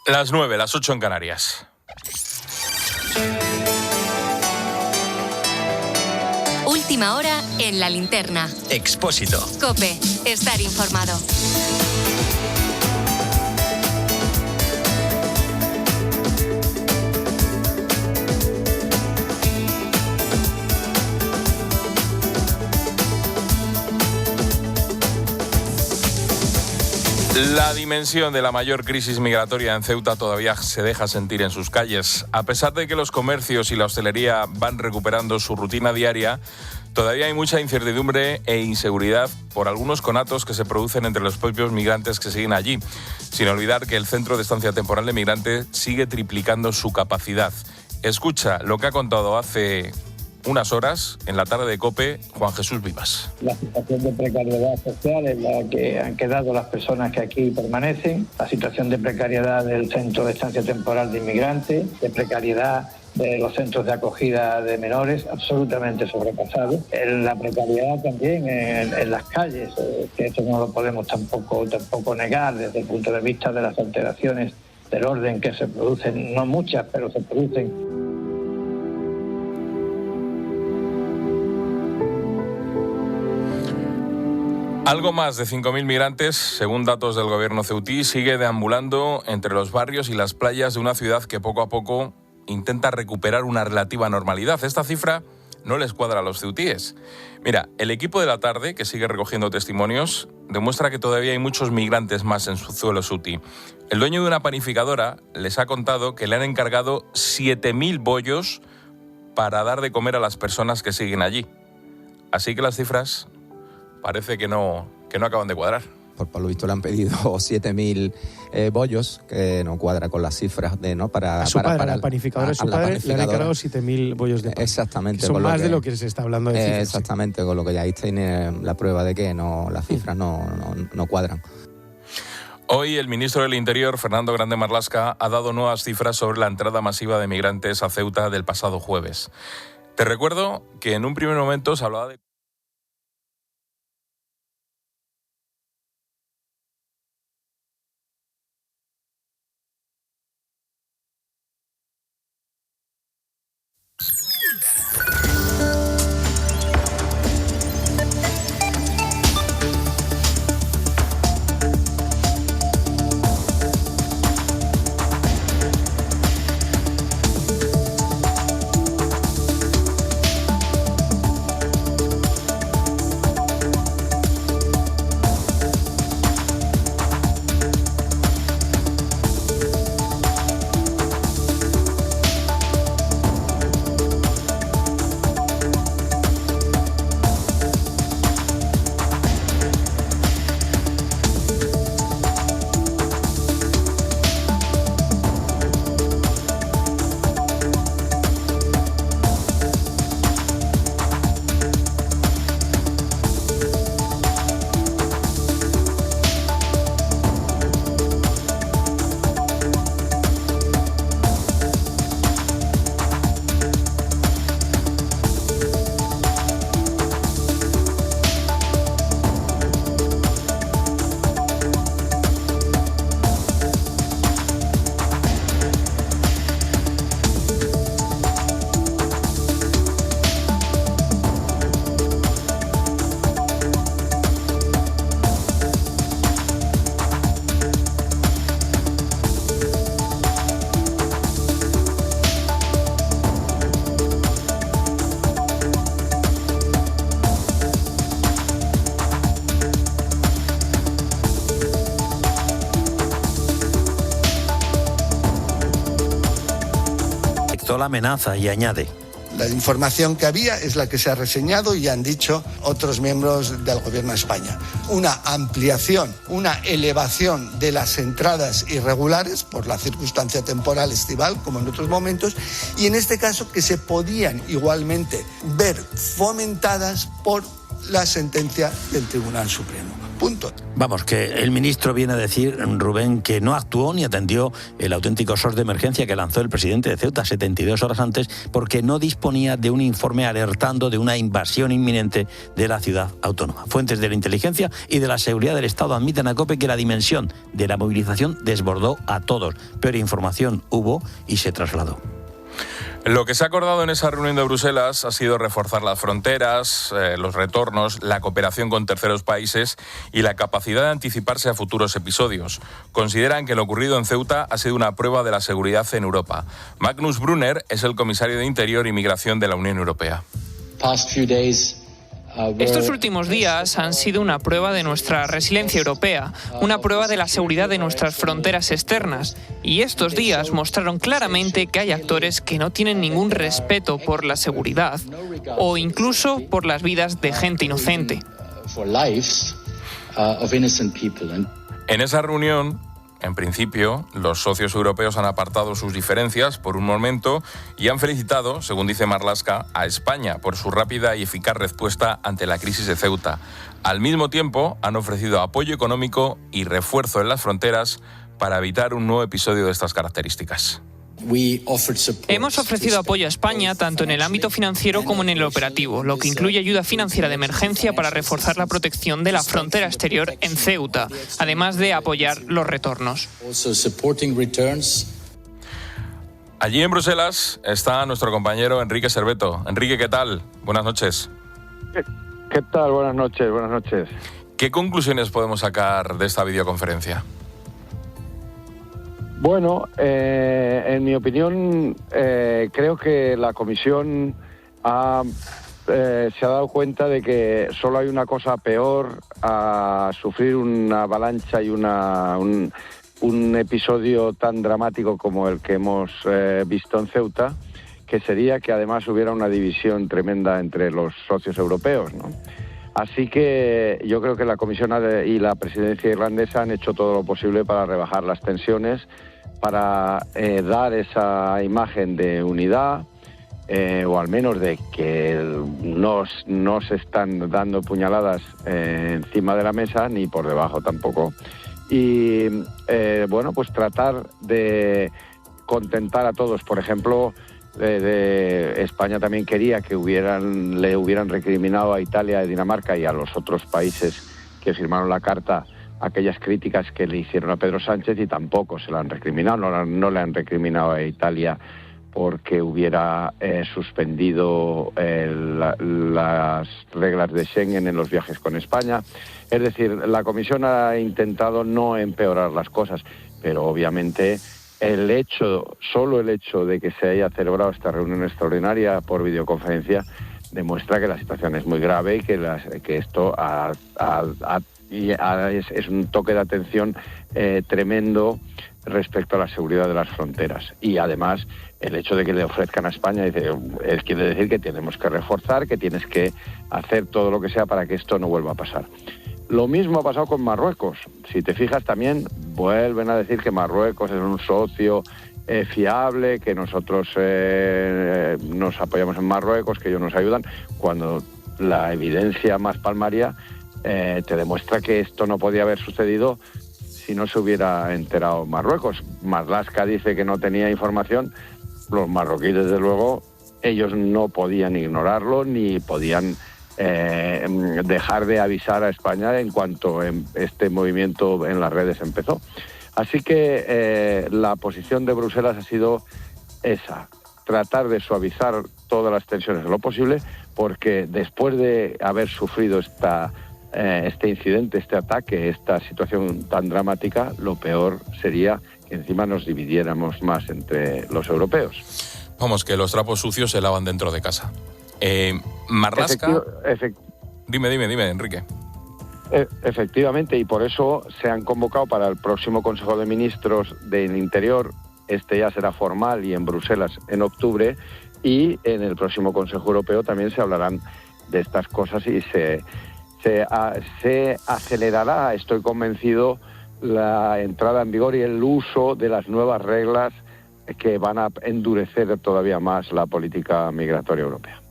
Las 9, las 8 en Canarias. Última hora en La Linterna. Expósito. COPE. Estar informado. La dimensión de la mayor crisis migratoria en Ceuta todavía se deja sentir en sus calles. A pesar de que los comercios y la hostelería van recuperando su rutina diaria, todavía hay mucha incertidumbre e inseguridad por algunos conatos que se producen entre los propios migrantes que siguen allí, sin olvidar que el Centro de Estancia Temporal de Migrantes sigue triplicando su capacidad. Escucha lo que ha contado hace unas horas en la tarde de COPE Juan Jesús Vivas. La situación de precariedad social en la que han quedado las personas que aquí permanecen, la situación de precariedad del Centro de Estancia Temporal de Inmigrantes, de precariedad de los centros de acogida de menores, absolutamente sobrepasados. La precariedad también en las calles, que esto no lo podemos tampoco negar desde el punto de vista de las alteraciones del orden que se producen, no muchas, pero se producen. Algo más de 5.000 migrantes, según datos del gobierno ceutí, sigue deambulando entre los barrios y las playas de una ciudad que poco a poco intenta recuperar una relativa normalidad. Esta cifra no les cuadra a los ceutíes. Mira, el equipo de la tarde, que sigue recogiendo testimonios, demuestra que todavía hay muchos migrantes más en su suelo ceutí. El dueño de una panificadora les ha contado que le han encargado 7.000 bollos para dar de comer a las personas que siguen allí. Así que las cifras parece que no acaban de cuadrar. Por lo visto le han pedido 7.000 bollos, que no cuadra con las cifras de para la panificadora de su padre le han encargado 7.000 bollos de pan. Exactamente. Son más de lo que se está hablando de cifras. Exactamente, sí. Con lo que ya ahí tiene la prueba de que las cifras no cuadran. Hoy el ministro del Interior, Fernando Grande Marlaska, ha dado nuevas cifras sobre la entrada masiva de migrantes a Ceuta del pasado jueves. Te recuerdo que en un primer momento se hablaba de... La amenaza y añade: la información que había es la que se ha reseñado y han dicho otros miembros del Gobierno de España. Una ampliación, una elevación de las entradas irregulares por la circunstancia temporal estival, como en otros momentos, y en este caso que se podían igualmente ver fomentadas por la sentencia del Tribunal Supremo. punto. Vamos, que el ministro viene a decir, Rubén, que no actuó ni atendió el auténtico SOS de emergencia que lanzó el presidente de Ceuta 72 horas antes porque no disponía de un informe alertando de una invasión inminente de la ciudad autónoma. Fuentes de la inteligencia y de la seguridad del Estado admiten a COPE que la dimensión de la movilización desbordó a todos, pero información hubo y se trasladó. Lo que se ha acordado en esa reunión de Bruselas ha sido reforzar las fronteras, los retornos, la cooperación con terceros países y la capacidad de anticiparse a futuros episodios. Consideran que lo ocurrido en Ceuta ha sido una prueba de la seguridad en Europa. Magnus Brunner es el comisario de Interior y Migración de la Unión Europea. Estos últimos días han sido una prueba de nuestra resiliencia europea, una prueba de la seguridad de nuestras fronteras externas. Y estos días mostraron claramente que hay actores que no tienen ningún respeto por la seguridad o incluso por las vidas de gente inocente. En esa reunión, en principio, los socios europeos han apartado sus diferencias por un momento y han felicitado, según dice Marlaska, a España por su rápida y eficaz respuesta ante la crisis de Ceuta. Al mismo tiempo, han ofrecido apoyo económico y refuerzo en las fronteras para evitar un nuevo episodio de estas características. Hemos ofrecido apoyo a España tanto en el ámbito financiero como en el operativo, lo que incluye ayuda financiera de emergencia para reforzar la protección de la frontera exterior en Ceuta, además de apoyar los retornos. Allí en Bruselas está nuestro compañero Enrique Serveto. Enrique, ¿qué tal? Buenas noches. ¿Qué tal? Buenas noches, buenas noches. ¿Qué conclusiones podemos sacar de esta videoconferencia? Bueno, en mi opinión, creo que la Comisión se ha dado cuenta de que solo hay una cosa peor a sufrir una avalancha y un episodio tan dramático como el que hemos visto en Ceuta, que sería que además hubiera una división tremenda entre los socios europeos, ¿no? Así que yo creo que la Comisión y la presidencia irlandesa han hecho todo lo posible para rebajar las tensiones, para dar esa imagen de unidad, o al menos de que no se están dando puñaladas encima de la mesa, ni por debajo tampoco. Y bueno, pues tratar de contentar a todos. Por ejemplo, España también quería que le hubieran recriminado a Italia, a Dinamarca y a los otros países que firmaron la carta aquellas críticas que le hicieron a Pedro Sánchez, y tampoco se la han recriminado, no le han recriminado a Italia porque hubiera suspendido las reglas de Schengen en los viajes con España. Es decir, la Comisión ha intentado no empeorar las cosas, pero obviamente solo el hecho de que se haya celebrado esta reunión extraordinaria por videoconferencia demuestra que la situación es muy grave y que esto es un toque de atención tremendo respecto a la seguridad de las fronteras. Y además, el hecho de que le ofrezcan a España quiere decir que tenemos que reforzar, que tienes que hacer todo lo que sea para que esto no vuelva a pasar. Lo mismo ha pasado con Marruecos. Si te fijas, también vuelven a decir que Marruecos es un socio fiable, que nosotros nos apoyamos en Marruecos, que ellos nos ayudan, cuando la evidencia más palmaria te demuestra que esto no podía haber sucedido si no se hubiera enterado Marruecos. Marlaska dice que no tenía información. Los marroquíes, desde luego, ellos no podían ignorarlo ni podían dejar de avisar a España en cuanto este movimiento en las redes empezó. Así que la posición de Bruselas ha sido esa, tratar de suavizar todas las tensiones de lo posible, porque después de haber sufrido este incidente, este ataque, esta situación tan dramática, lo peor sería que encima nos dividiéramos más entre los europeos. Vamos, que los trapos sucios se lavan dentro de casa. Marlaska... Dime, Enrique. Efectivamente, y por eso se han convocado para el próximo Consejo de Ministros del Interior. Este ya será formal y en Bruselas en octubre, y en el próximo Consejo Europeo también se hablarán de estas cosas y se acelerará, estoy convencido, la entrada en vigor y el uso de las nuevas reglas que van a endurecer todavía más la política migratoria europea.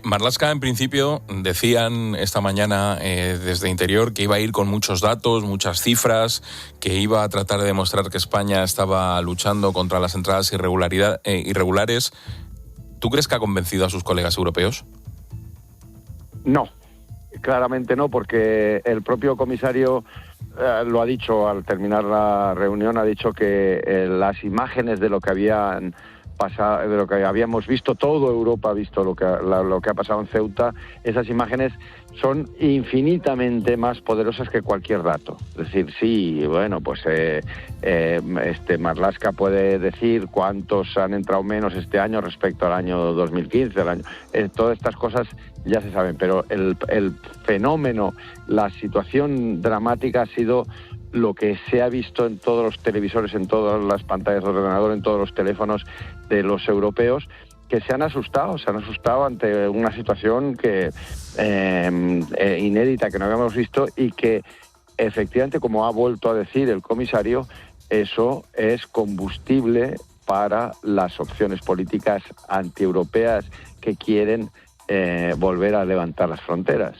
Marlaska, en principio, decían esta mañana desde Interior que iba a ir con muchos datos, muchas cifras, que iba a tratar de demostrar que España estaba luchando contra las entradas irregulares. ¿Tú crees que ha convencido a sus colegas europeos? No, claramente no, porque el propio comisario lo ha dicho al terminar la reunión, ha dicho que las imágenes de lo que habían pasado, de lo que habíamos visto, toda Europa ha visto lo que ha pasado en Ceuta, esas imágenes son infinitamente más poderosas que cualquier dato. Es decir, sí, bueno, pues Marlaska puede decir cuántos han entrado menos este año respecto al año 2015, todas estas cosas ya se saben, pero el fenómeno, la situación dramática ha sido lo que se ha visto en todos los televisores, en todas las pantallas de ordenador, en todos los teléfonos de los europeos, que se han asustado ante una situación que inédita, que no habíamos visto, y que efectivamente, como ha vuelto a decir el comisario, eso es combustible para las opciones políticas antieuropeas que quieren volver a levantar las fronteras.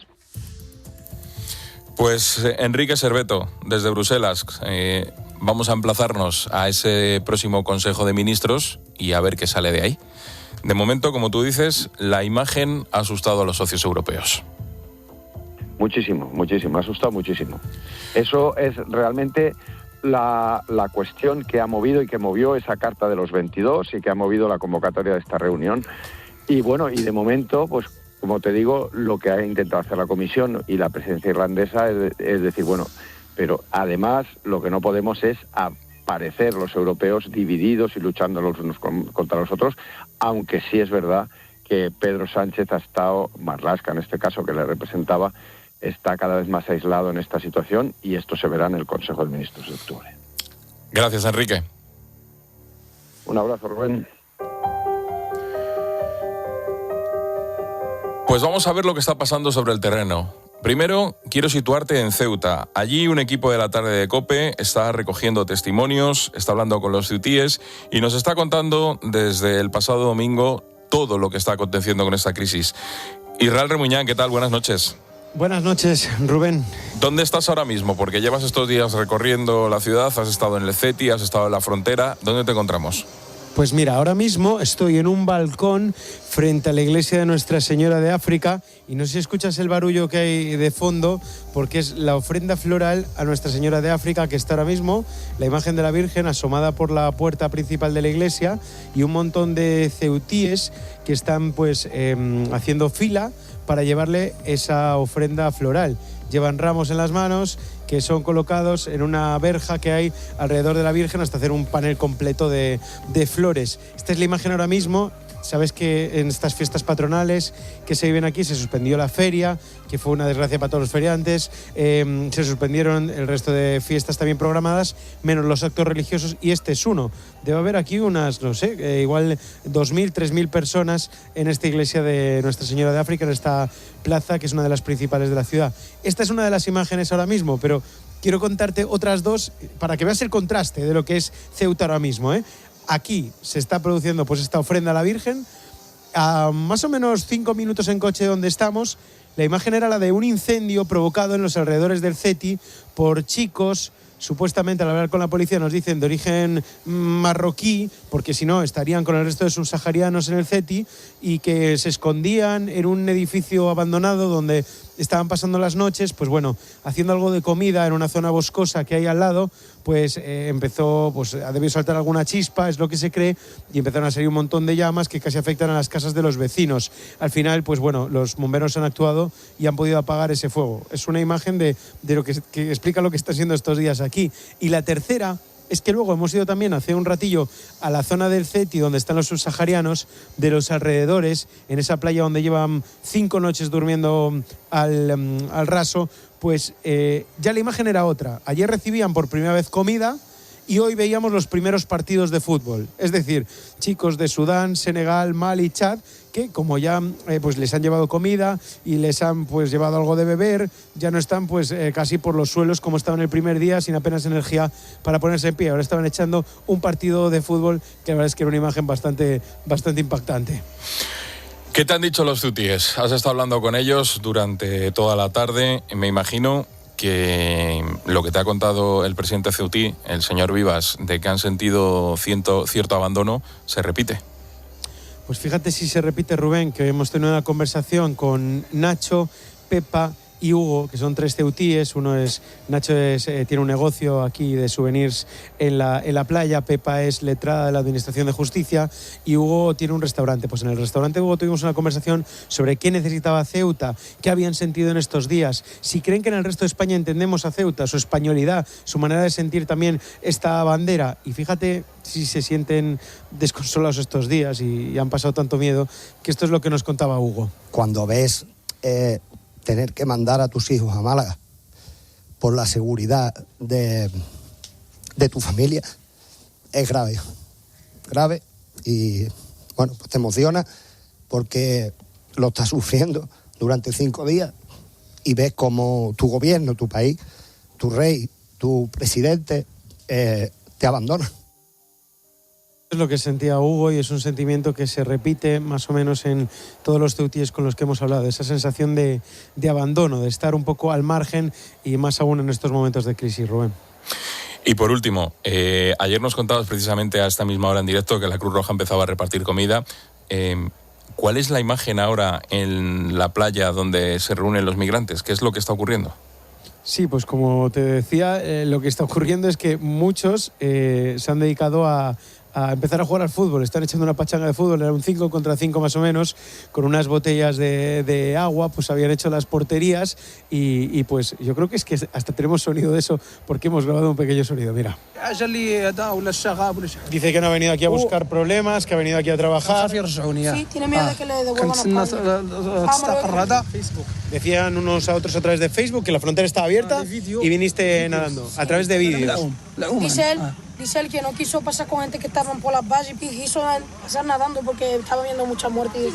Pues Enrique Serveto, desde Bruselas, vamos a emplazarnos a ese próximo Consejo de Ministros y a ver qué sale de ahí. De momento, como tú dices, la imagen ha asustado a los socios europeos. Muchísimo, ha asustado muchísimo. Eso es realmente la cuestión que ha movido y que movió esa carta de los 22 y que ha movido la convocatoria de esta reunión. Y bueno, y de momento, pues como te digo, lo que ha intentado hacer la Comisión y la presidencia irlandesa es decir, bueno, pero además lo que no podemos es aparecer los europeos divididos y luchando los unos contra los otros, aunque sí es verdad que Pedro Sánchez ha estado, Marlaska en este caso que le representaba, está cada vez más aislado en esta situación y esto se verá en el Consejo de Ministros de octubre. Gracias, Enrique. Un abrazo, Rubén. Pues vamos a ver lo que está pasando sobre el terreno. Primero, quiero situarte en Ceuta. Allí un equipo de la tarde de COPE está recogiendo testimonios, está hablando con los ceutíes y nos está contando desde el pasado domingo todo lo que está aconteciendo con esta crisis. Israel Remuñán, ¿qué tal? Buenas noches. Buenas noches, Rubén. ¿Dónde estás ahora mismo? Porque llevas estos días recorriendo la ciudad, has estado en el CETI, has estado en la frontera. ¿Dónde te encontramos? Pues mira, ahora mismo estoy en un balcón frente a la iglesia de Nuestra Señora de África y no sé si escuchas el barullo que hay de fondo porque es la ofrenda floral a Nuestra Señora de África que está ahora mismo, la imagen de la Virgen asomada por la puerta principal de la iglesia y un montón de ceutíes que están pues haciendo fila para llevarle esa ofrenda floral. Llevan ramos en las manos que son colocados en una verja que hay alrededor de la Virgen hasta hacer un panel completo de flores. Esta es la imagen ahora mismo. Sabes que en estas fiestas patronales que se viven aquí se suspendió la feria, que fue una desgracia para todos los feriantes, se suspendieron el resto de fiestas también programadas, menos los actos religiosos, y este es uno. Debe haber aquí unas, no sé, igual 2.000, 3.000 personas en esta iglesia de Nuestra Señora de África, en esta plaza que es una de las principales de la ciudad. Esta es una de las imágenes ahora mismo, pero quiero contarte otras dos para que veas el contraste de lo que es Ceuta ahora mismo, ¿eh? Aquí se está produciendo pues esta ofrenda a la Virgen. A más o menos 5 minutos en coche de donde estamos, la imagen era la de un incendio provocado en los alrededores del CETI por chicos, supuestamente al hablar con la policía nos dicen de origen marroquí, porque si no estarían con el resto de subsaharianos en el CETI, y que se escondían en un edificio abandonado donde estaban pasando las noches, pues bueno, haciendo algo de comida en una zona boscosa que hay al lado, pues empezó, pues debió saltar alguna chispa, es lo que se cree, y empezaron a salir un montón de llamas que casi afectan a las casas de los vecinos. Al final, pues bueno, los bomberos han actuado y han podido apagar ese fuego. Es una imagen de lo que explica lo que está siendo estos días aquí. Y la tercera es que luego hemos ido también hace un ratillo a la zona del CETI donde están los subsaharianos de los alrededores, en esa playa donde llevan 5 noches durmiendo al raso, pues ya la imagen era otra. Ayer recibían por primera vez comida y hoy veíamos los primeros partidos de fútbol. Es decir, chicos de Sudán, Senegal, Mali, Chad, que como ya pues les han llevado comida y les han pues llevado algo de beber, ya no están pues casi por los suelos como estaban el primer día, sin apenas energía para ponerse en pie. Ahora estaban echando un partido de fútbol que la verdad es que era una imagen bastante impactante. ¿Qué te han dicho los ceutíes? Has estado hablando con ellos durante toda la tarde. Me imagino que lo que te ha contado el presidente ceutí, el señor Vivas, de que han sentido cierto abandono, se repite. Pues fíjate si se repite, Rubén, que hemos tenido una conversación con Nacho, Pepa y Hugo, que son 3 ceutíes. Nacho tiene un negocio aquí de souvenirs en la playa, Pepa es letrada de la Administración de Justicia y Hugo tiene un restaurante. Pues en el restaurante Hugo tuvimos una conversación sobre qué necesitaba Ceuta, qué habían sentido en estos días, si creen que en el resto de España entendemos a Ceuta, su españolidad, su manera de sentir también esta bandera. Y fíjate si se sienten desconsolados estos días y han pasado tanto miedo, que esto es lo que nos contaba Hugo. Cuando ves tener que mandar a tus hijos a Málaga por la seguridad de tu familia, es grave y bueno, pues te emociona porque lo estás sufriendo durante 5 días y ves como tu gobierno, tu país, tu rey, tu presidente te abandona. Es lo que sentía Hugo y es un sentimiento que se repite más o menos en todos los ceutíes con los que hemos hablado, esa sensación de abandono, de estar un poco al margen y más aún en estos momentos de crisis, Rubén. Y por último, ayer nos contabas precisamente a esta misma hora en directo que la Cruz Roja empezaba a repartir comida. ¿Cuál es la imagen ahora en la playa donde se reúnen los migrantes? ¿Qué es lo que está ocurriendo? Sí, pues como te decía, lo que está ocurriendo es que muchos se han dedicado a empezar a jugar al fútbol. Están echando una pachanga de fútbol, era un 5 contra 5 más o menos, con unas botellas de agua, pues habían hecho las porterías y pues yo creo que es que hasta tenemos sonido de eso porque hemos grabado un pequeño sonido, mira. Dice que no ha venido aquí a buscar problemas, que ha venido aquí a trabajar. Sí, tiene miedo de que le devuelvan a España. Decían unos a otros a través de Facebook que la frontera estaba abierta y viniste nadando, a través de vídeos. Dice él que no quiso pasar con gente que estaban por las vallas y quiso pasar nadando porque estaba viendo mucha muerte.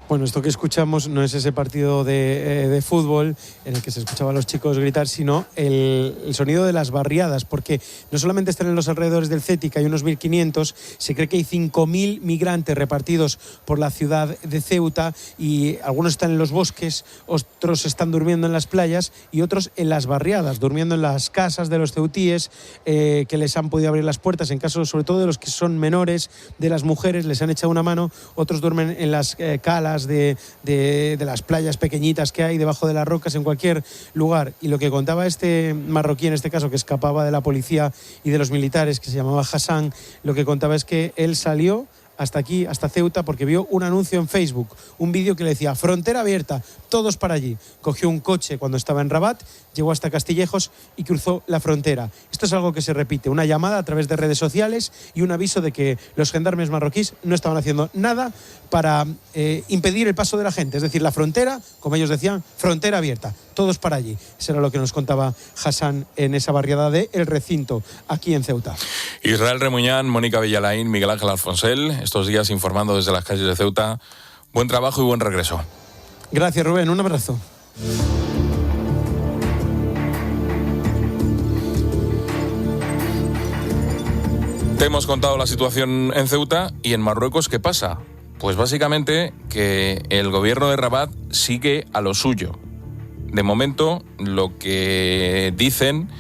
Bueno, esto que escuchamos no es ese partido de fútbol en el que se escuchaba a los chicos gritar, sino el sonido de las barriadas, porque no solamente están en los alrededores del CETI, que hay unos 1.500, se cree que hay 5.000 migrantes repartidos por la ciudad de Ceuta y algunos están en los bosques, otros están durmiendo en las playas y otros en las barriadas, durmiendo en las casas de los ceutíes, que les han podido abrir las puertas, en caso sobre todo de los que son menores, de las mujeres, les han echado una mano, otros duermen en las calas de las playas pequeñitas que hay debajo de las rocas en cualquier lugar. Y lo que contaba este marroquí en este caso, que escapaba de la policía y de los militares, que se llamaba Hassan, lo que contaba es que él salió hasta aquí, hasta Ceuta, porque vio un anuncio en Facebook, un vídeo que le decía frontera abierta, todos para allí. Cogió un coche cuando estaba en Rabat, llegó hasta Castillejos y cruzó la frontera. Esto es algo que se repite, una llamada a través de redes sociales y un aviso de que los gendarmes marroquíes no estaban haciendo nada para impedir el paso de la gente. Es decir, la frontera, como ellos decían, frontera abierta, todos para allí. Eso era lo que nos contaba Hassan en esa barriada de El Recinto, aquí en Ceuta. Israel Remuñán, Mónica Villalain, Miguel Ángel Alfonsel, estos días informando desde las calles de Ceuta. Buen trabajo y buen regreso. Gracias, Rubén. Un abrazo. Te hemos contado la situación en Ceuta y en Marruecos, ¿qué pasa? Pues básicamente que el gobierno de Rabat sigue a lo suyo. De momento, lo que dicen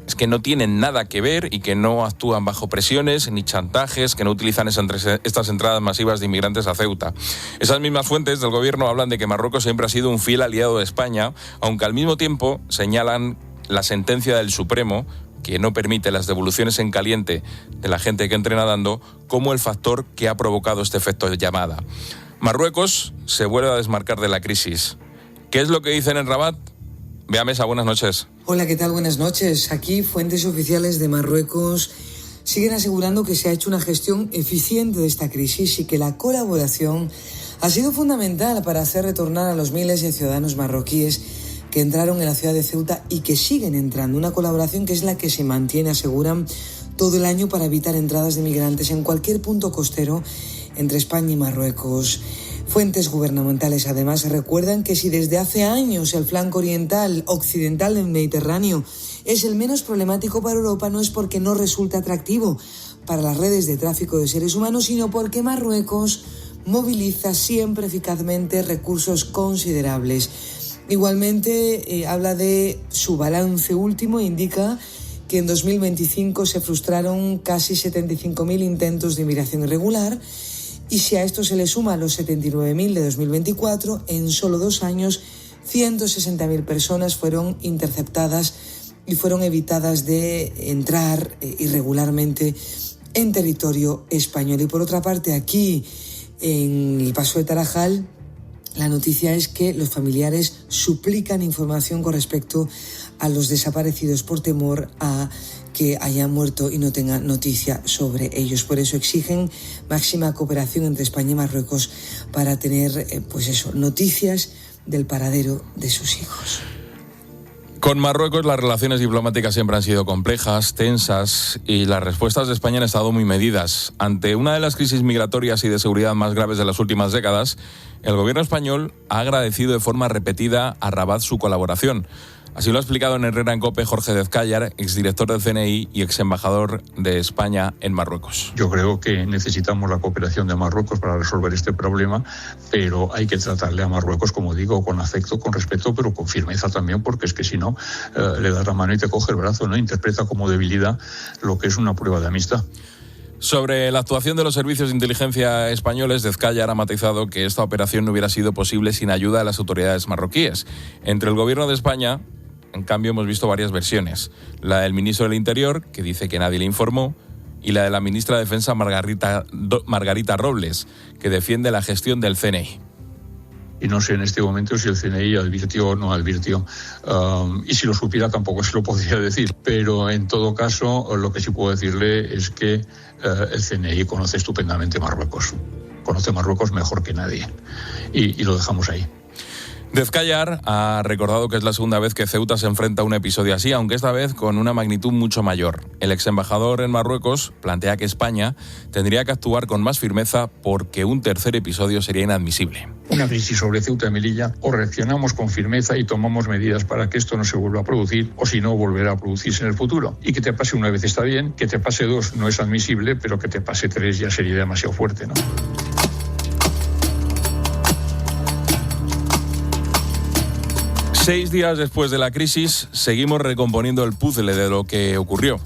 es que no tienen nada que ver y que no actúan bajo presiones ni chantajes, que no utilizan estas entradas masivas de inmigrantes a Ceuta. Esas mismas fuentes del gobierno hablan de que Marruecos siempre ha sido un fiel aliado de España, aunque al mismo tiempo señalan la sentencia del Supremo, que no permite las devoluciones en caliente de la gente que entre nadando, como el factor que ha provocado este efecto de llamada. Marruecos se vuelve a desmarcar de la crisis. ¿Qué es lo que dicen en Rabat? Bea Mesa, buenas noches. Hola, ¿qué tal? Buenas noches. Aquí fuentes oficiales de Marruecos siguen asegurando que se ha hecho una gestión eficiente de esta crisis y que la colaboración ha sido fundamental para hacer retornar a los miles de ciudadanos marroquíes que entraron en la ciudad de Ceuta y que siguen entrando. Una colaboración que es la que se mantiene, aseguran, todo el año para evitar entradas de migrantes en cualquier punto costero entre España y Marruecos. Fuentes gubernamentales además recuerdan que si desde hace años el flanco occidental del Mediterráneo es el menos problemático para Europa, no es porque no resulta atractivo para las redes de tráfico de seres humanos, sino porque Marruecos moviliza siempre eficazmente recursos considerables. Igualmente, habla de su balance último e indica que en 2025 se frustraron casi 75.000 intentos de inmigración irregular, y si a esto se le suma los 79.000 de 2024, en solo 2 años 160.000 personas fueron interceptadas y fueron evitadas de entrar irregularmente en territorio español. Y por otra parte, aquí en el Paso de Tarajal, la noticia es que los familiares suplican información con respecto a los desaparecidos por temor a que hayan muerto y no tengan noticia sobre ellos. Por eso exigen máxima cooperación entre España y Marruecos para tener, noticias del paradero de sus hijos. Con Marruecos las relaciones diplomáticas siempre han sido complejas, tensas, y las respuestas de España han estado muy medidas. Ante una de las crisis migratorias y de seguridad más graves de las últimas décadas, el gobierno español ha agradecido de forma repetida a Rabat su colaboración. Así lo ha explicado en Herrera en COPE Jorge Dezcayar, exdirector del CNI y exembajador de España en Marruecos. Yo creo que necesitamos la cooperación de Marruecos para resolver este problema, pero hay que tratarle a Marruecos, como digo, con afecto, con respeto, pero con firmeza también, porque es que si no, le das la mano y te coge el brazo, ¿no? Interpreta como debilidad lo que es una prueba de amistad. Sobre la actuación de los servicios de inteligencia españoles, Dezcayar ha matizado que esta operación no hubiera sido posible sin ayuda de las autoridades marroquíes. Entre el gobierno de España, en cambio, hemos visto varias versiones. La del ministro del Interior, que dice que nadie le informó, y la de la ministra de Defensa, Margarita Robles, que defiende la gestión del CNI. Y no sé en este momento si el CNI advirtió o no advirtió. Y si lo supiera tampoco se lo podría decir. Pero en todo caso, lo que sí puedo decirle es que el CNI conoce estupendamente Marruecos. Conoce Marruecos mejor que nadie. Y lo dejamos ahí. Dezcayar ha recordado que es la segunda vez que Ceuta se enfrenta a un episodio así, aunque esta vez con una magnitud mucho mayor. El exembajador en Marruecos plantea que España tendría que actuar con más firmeza porque un tercer episodio sería inadmisible. Una crisis sobre Ceuta y Melilla, o reaccionamos con firmeza y tomamos medidas para que esto no se vuelva a producir, o si no, volverá a producirse en el futuro. Y que te pase una vez está bien, que te pase 2 no es admisible, pero que te pase 3 ya sería demasiado fuerte, ¿no? Seis días después de la crisis, seguimos recomponiendo el puzzle de lo que ocurrió.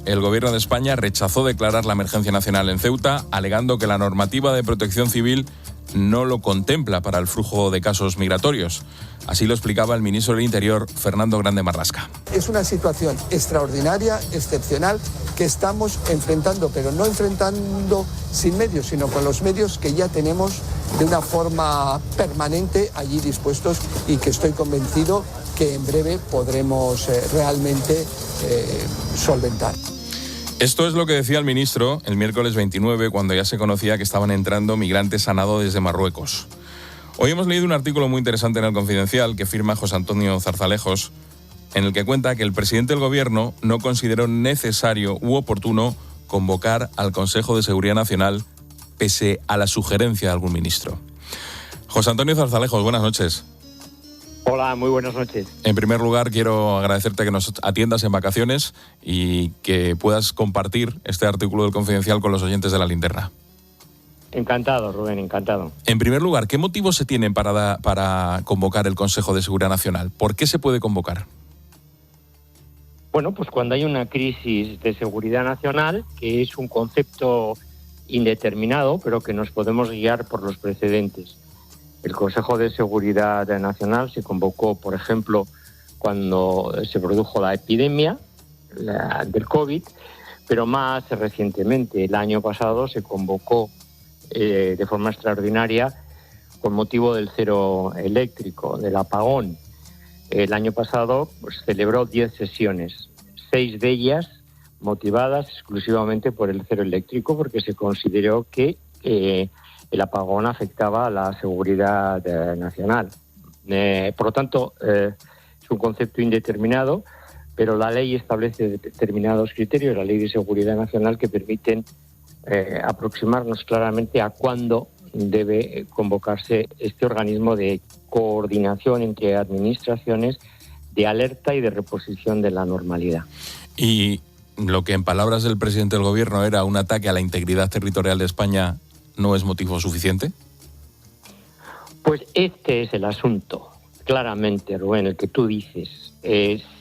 El gobierno de España rechazó declarar la emergencia nacional en Ceuta, alegando que la normativa de protección civil no lo contempla para el flujo de casos migratorios. Así lo explicaba el ministro del Interior, Fernando Grande Marlasca. Es una situación extraordinaria, excepcional, que estamos enfrentando, pero no enfrentando sin medios, sino con los medios que ya tenemos de una forma permanente allí dispuestos, y que estoy convencido que en breve podremos realmente solventar. Esto es lo que decía el ministro el miércoles 29, cuando ya se conocía que estaban entrando migrantes a nado desde Marruecos. Hoy hemos leído un artículo muy interesante en El Confidencial que firma José Antonio Zarzalejos, en el que cuenta que el presidente del gobierno no consideró necesario u oportuno convocar al Consejo de Seguridad Nacional pese a la sugerencia de algún ministro. José Antonio Zarzalejos, buenas noches. Hola, muy buenas noches. En primer lugar, quiero agradecerte que nos atiendas en vacaciones y que puedas compartir este artículo del Confidencial con los oyentes de La Linterna. Encantado, Rubén, encantado. En primer lugar, ¿qué motivos se tienen para convocar el Consejo de Seguridad Nacional? ¿Por qué se puede convocar? Bueno, pues cuando hay una crisis de seguridad nacional, que es un concepto indeterminado, pero que nos podemos guiar por los precedentes. El Consejo de Seguridad Nacional se convocó, por ejemplo, cuando se produjo la epidemia del COVID, pero más recientemente, el año pasado, se convocó de forma extraordinaria con motivo del cero eléctrico, del apagón. El año pasado celebró 10 sesiones, 6 de ellas motivadas exclusivamente por el cero eléctrico, porque se consideró que el apagón afectaba a la seguridad nacional. Por lo tanto, es un concepto indeterminado, pero la ley establece determinados criterios, la Ley de Seguridad Nacional, que permiten aproximarnos claramente a cuándo debe convocarse este organismo de coordinación entre administraciones, de alerta y de reposición de la normalidad. Y lo que en palabras del presidente del gobierno era un ataque a la integridad territorial de España, no es motivo suficiente? Pues este es el asunto, claramente, Rubén, el que tú dices.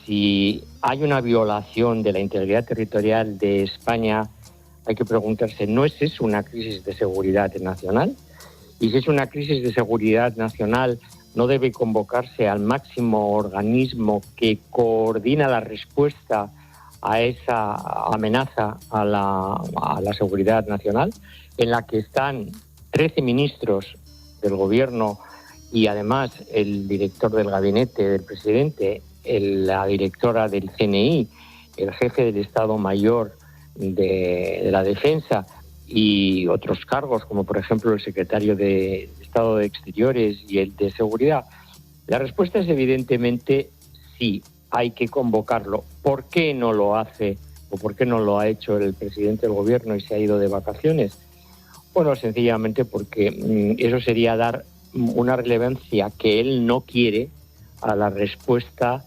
Si hay una violación de la integridad territorial de España, hay que preguntarse, ¿no es eso una crisis de seguridad nacional? Y si es una crisis de seguridad nacional, ¿no debe convocarse al máximo organismo que coordina la respuesta a esa amenaza a la seguridad nacional, en la que están 13 ministros del gobierno y además el director del gabinete del presidente, la directora del CNI, el jefe del Estado Mayor de la Defensa y otros cargos, como por ejemplo el secretario de Estado de Exteriores y el de Seguridad? La respuesta es evidentemente sí, hay que convocarlo. ¿Por qué no lo hace o por qué no lo ha hecho el presidente del gobierno y se ha ido de vacaciones? Bueno, sencillamente porque eso sería dar una relevancia que él no quiere a la respuesta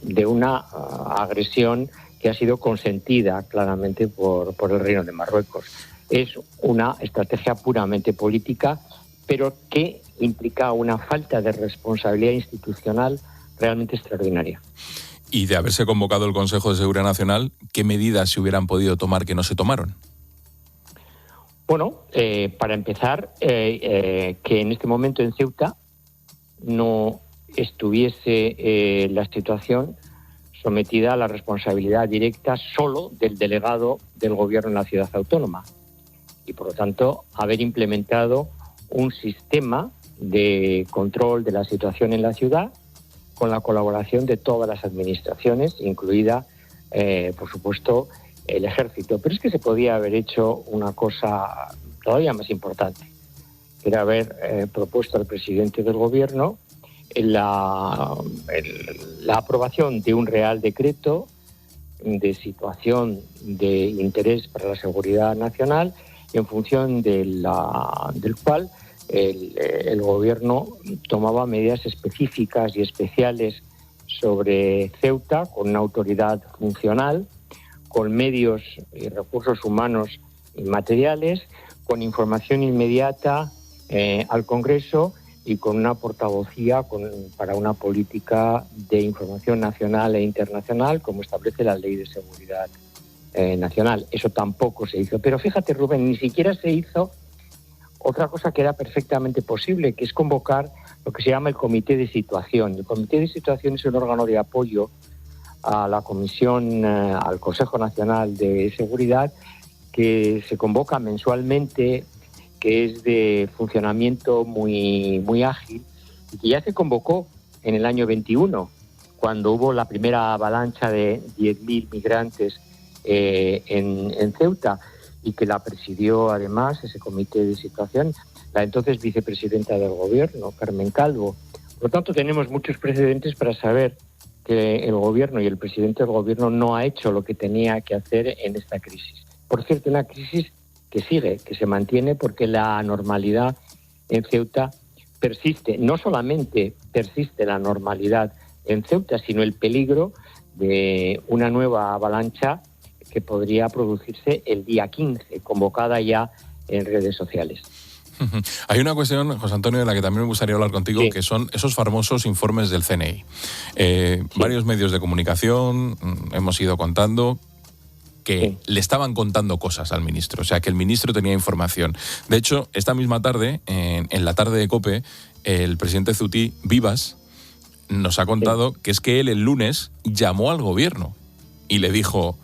de una agresión que ha sido consentida claramente por el Reino de Marruecos. Es una estrategia puramente política, pero que implica una falta de responsabilidad institucional realmente extraordinaria. Y de haberse convocado el Consejo de Seguridad Nacional, ¿qué medidas se hubieran podido tomar que no se tomaron? Bueno, para empezar, que en este momento en Ceuta no estuviese la situación sometida a la responsabilidad directa solo del delegado del gobierno en la ciudad autónoma y, por lo tanto, haber implementado un sistema de control de la situación en la ciudad con la colaboración de todas las administraciones, incluida, por supuesto, el ejército. Pero es que se podía haber hecho una cosa todavía más importante, que era haber propuesto al presidente del gobierno la aprobación de un real decreto de situación de interés para la seguridad nacional, en función del cual el gobierno tomaba medidas específicas y especiales sobre Ceuta, con una autoridad funcional, con medios y recursos humanos y materiales, con información inmediata al Congreso y con una portavocía para una política de información nacional e internacional, como establece la Ley de Seguridad Nacional. Eso tampoco se hizo. Pero fíjate, Rubén, ni siquiera se hizo otra cosa que era perfectamente posible, que es convocar lo que se llama el Comité de Situación. El Comité de Situación es un órgano de apoyo a la Comisión, al Consejo Nacional de Seguridad, que se convoca mensualmente, que es de funcionamiento muy, muy ágil, y que ya se convocó en el año 21, cuando hubo la primera avalancha de 10.000 migrantes en Ceuta, y que la presidió además ese comité de situación la entonces vicepresidenta del gobierno, Carmen Calvo. Por lo tanto, tenemos muchos precedentes para saber que el gobierno y el presidente del gobierno no ha hecho lo que tenía que hacer en esta crisis. Por cierto, una crisis que sigue, que se mantiene, porque la normalidad en Ceuta persiste. No solamente persiste la normalidad en Ceuta, sino el peligro de una nueva avalancha que podría producirse el día 15, convocada ya en redes sociales. Hay una cuestión, José Antonio, de la que también me gustaría hablar contigo, sí, que son esos famosos informes del CNI. Sí. Varios medios de comunicación hemos ido contando que le estaban contando cosas al ministro, o sea, que el ministro tenía información. De hecho, esta misma tarde, en la tarde de COPE, el presidente ceutí, Vivas, nos ha contado que es que él el lunes llamó al gobierno y le dijo: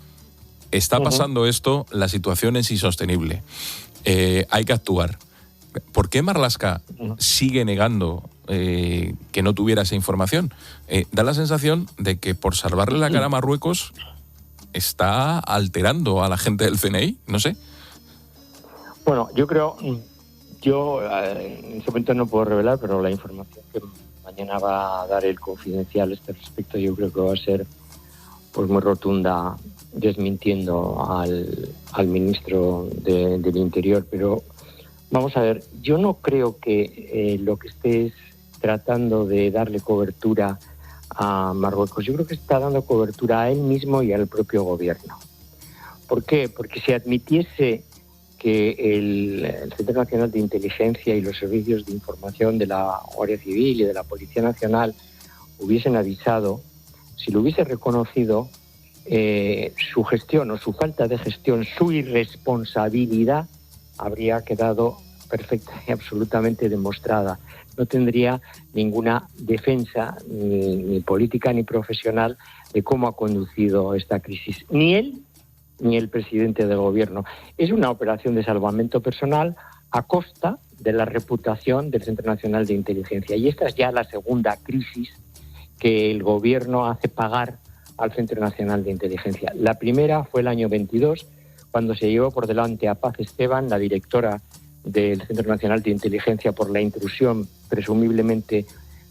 está pasando esto, la situación es insostenible, hay que actuar. ¿Por qué Marlaska sigue negando que no tuviera esa información? Da la sensación de que por salvarle la cara a Marruecos está alterando a la gente del CNI, no sé. Bueno, en ese momento no puedo revelar, pero la información que mañana va a dar el Confidencial a este respecto, yo creo que va a ser pues muy rotunda, desmintiendo al ministro del Interior. Pero vamos a ver, yo no creo que lo que estés tratando de darle cobertura a Marruecos, yo creo que está dando cobertura a él mismo y al propio gobierno. ¿Por qué? Porque si admitiese que el Centro Nacional de Inteligencia y los servicios de información de la Guardia Civil y de la Policía Nacional hubiesen avisado, si lo hubiese reconocido, su gestión o su falta de gestión, su irresponsabilidad habría quedado perfecta y absolutamente demostrada. No tendría ninguna defensa, ni política ni profesional, de cómo ha conducido esta crisis. Ni él ni el presidente del gobierno. Es una operación de salvamento personal a costa de la reputación del Centro Nacional de Inteligencia. Y esta es ya la segunda crisis que el gobierno hace pagar al Centro Nacional de Inteligencia. La primera fue el año 22, cuando se llevó por delante a Paz Esteban, la directora del Centro Nacional de Inteligencia, por la intrusión, presumiblemente,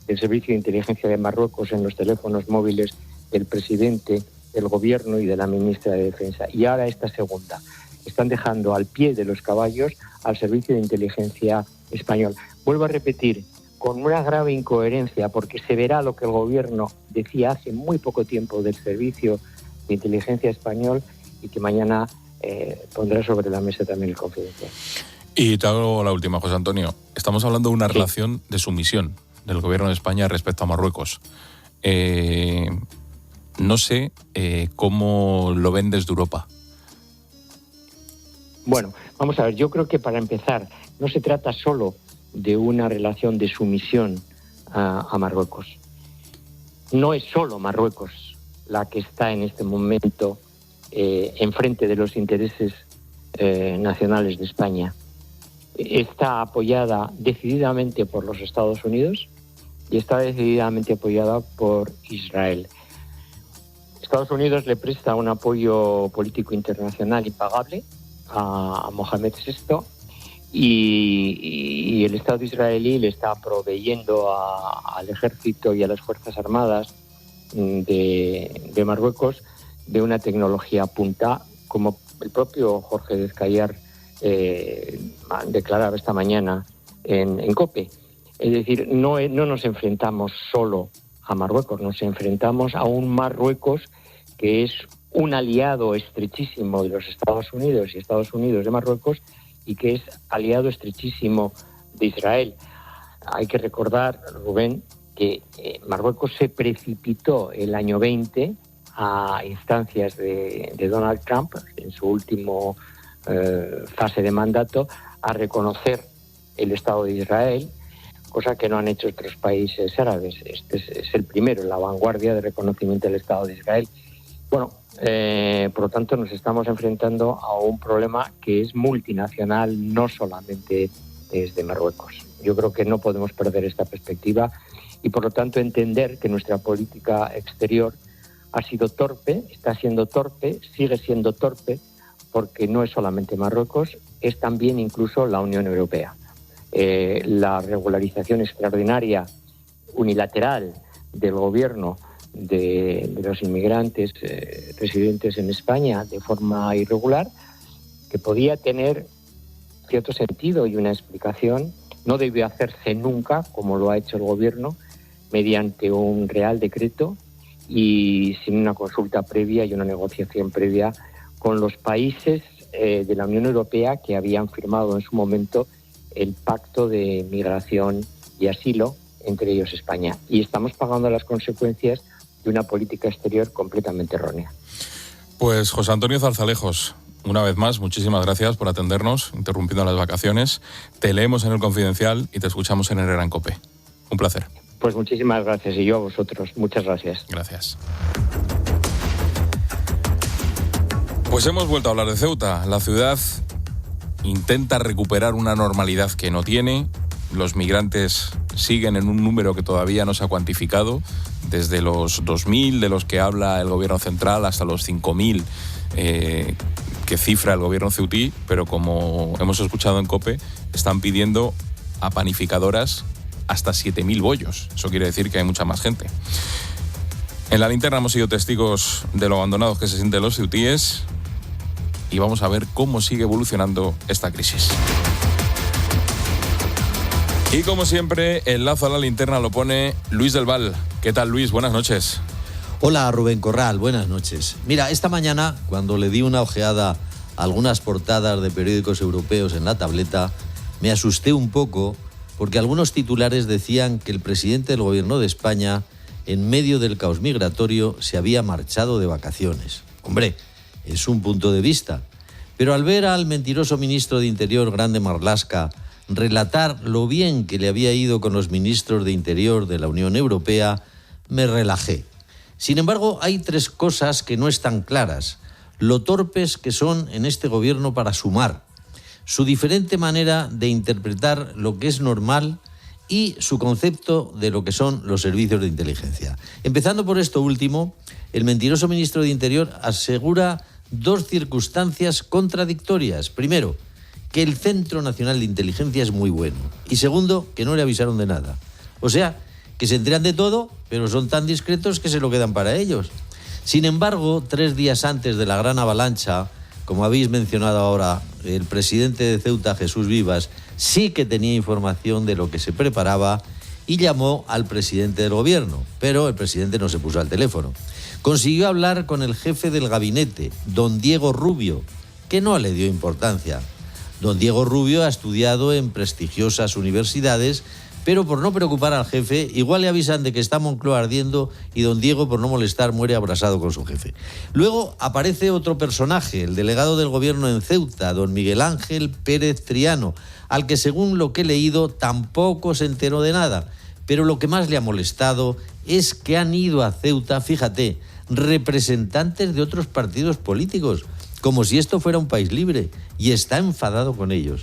del Servicio de Inteligencia de Marruecos en los teléfonos móviles del presidente del gobierno y de la ministra de Defensa. Y ahora esta segunda. Están dejando al pie de los caballos al Servicio de Inteligencia español. Vuelvo a repetir, con una grave incoherencia, porque se verá lo que el gobierno decía hace muy poco tiempo del Servicio de Inteligencia español y que mañana pondrá sobre la mesa también el Confidencial. Y te hago la última, José Antonio. Estamos hablando de una relación de sumisión del gobierno de España respecto a Marruecos. No sé cómo lo ven desde Europa. Bueno, vamos a ver, yo creo que para empezar no se trata solo de una relación de sumisión a Marruecos. No es solo Marruecos la que está en este momento enfrente de los intereses nacionales de España. Está apoyada decididamente por los Estados Unidos y está decididamente apoyada por Israel. Estados Unidos le presta un apoyo político internacional impagable a Mohamed VI y el Estado israelí le está proveyendo al ejército y a las Fuerzas Armadas de Marruecos de una tecnología punta, como el propio Jorge Descayar declaraba esta mañana en COPE. Es decir, no nos enfrentamos solo a Marruecos, nos enfrentamos a un Marruecos que es un aliado estrechísimo de los Estados Unidos y Estados Unidos de Marruecos y que es aliado estrechísimo de Israel. Hay que recordar, Rubén, que Marruecos se precipitó el año 20 a instancias de Donald Trump, en su último fase de mandato, a reconocer el Estado de Israel, cosa que no han hecho otros países árabes. Este es el primero en la vanguardia de reconocimiento del Estado de Israel. Bueno, por lo tanto nos estamos enfrentando a un problema que es multinacional, no solamente es de Marruecos. Yo creo que no podemos perder esta perspectiva y por lo tanto entender que nuestra política exterior ha sido torpe, está siendo torpe, sigue siendo torpe, porque no es solamente Marruecos, es también incluso la Unión Europea. La regularización extraordinaria, unilateral del gobierno de los inmigrantes residentes en España de forma irregular, que podía tener cierto sentido y una explicación, no debió hacerse nunca, como lo ha hecho el gobierno, mediante un real decreto y sin una consulta previa y una negociación previa con los países de la Unión Europea que habían firmado en su momento el Pacto de Migración y Asilo, entre ellos España. Y estamos pagando las consecuencias de una política exterior completamente errónea. Pues José Antonio Zarzalejos, una vez más, muchísimas gracias por atendernos, interrumpiendo las vacaciones. Te leemos en El Confidencial y te escuchamos en Herrera en COPE. Un placer. Pues muchísimas gracias y yo a vosotros. Muchas gracias. Gracias. Pues hemos vuelto a hablar de Ceuta. La ciudad intenta recuperar una normalidad que no tiene. Los migrantes siguen en un número que todavía no se ha cuantificado, desde los 2.000 de los que habla el gobierno central hasta los 5.000 que cifra el gobierno ceutí, pero como hemos escuchado en COPE, están pidiendo a panificadoras hasta 7.000 bollos. Eso quiere decir que hay mucha más gente. En la linterna hemos sido testigos de lo abandonados que se sienten los ceutíes y vamos a ver cómo sigue evolucionando esta crisis. Y como siempre, el lazo a la linterna lo pone Luis del Val. ¿Qué tal, Luis? Buenas noches. Hola, Rubén Corral. Buenas noches. Mira, esta mañana, cuando le di una ojeada algunas portadas de periódicos europeos en la tableta, me asusté un poco porque algunos titulares decían que el presidente del gobierno de España, en medio del caos migratorio, se había marchado de vacaciones. Hombre, es un punto de vista. Pero al ver al mentiroso ministro de Interior, Grande Marlaska, relatar lo bien que le había ido con los ministros de Interior de la Unión Europea, me relajé. Sin embargo, hay 3 cosas que no están claras. Lo torpes que son en este gobierno para sumar, su diferente manera de interpretar lo que es normal y su concepto de lo que son los servicios de inteligencia. Empezando por esto último, el mentiroso ministro de Interior asegura 2 circunstancias contradictorias. Primero, que el Centro Nacional de Inteligencia es muy bueno. Y segundo, que no le avisaron de nada. O sea, que se enteran de todo, pero son tan discretos que se lo quedan para ellos. Sin embargo, 3 días antes de la gran avalancha, como habéis mencionado ahora, el presidente de Ceuta, Jesús Vivas, sí que tenía información de lo que se preparaba y llamó al presidente del gobierno, pero el presidente no se puso al teléfono. Consiguió hablar con el jefe del gabinete, don Diego Rubio, que no le dio importancia. Don Diego Rubio ha estudiado en prestigiosas universidades, pero por no preocupar al jefe, igual le avisan de que está Moncloa ardiendo y don Diego, por no molestar, muere abrasado con su jefe. Luego aparece otro personaje, el delegado del gobierno en Ceuta, don Miguel Ángel Pérez Triano, al que según lo que he leído tampoco se enteró de nada. Pero lo que más le ha molestado es que han ido a Ceuta, fíjate, representantes de otros partidos políticos, como si esto fuera un país libre, y está enfadado con ellos.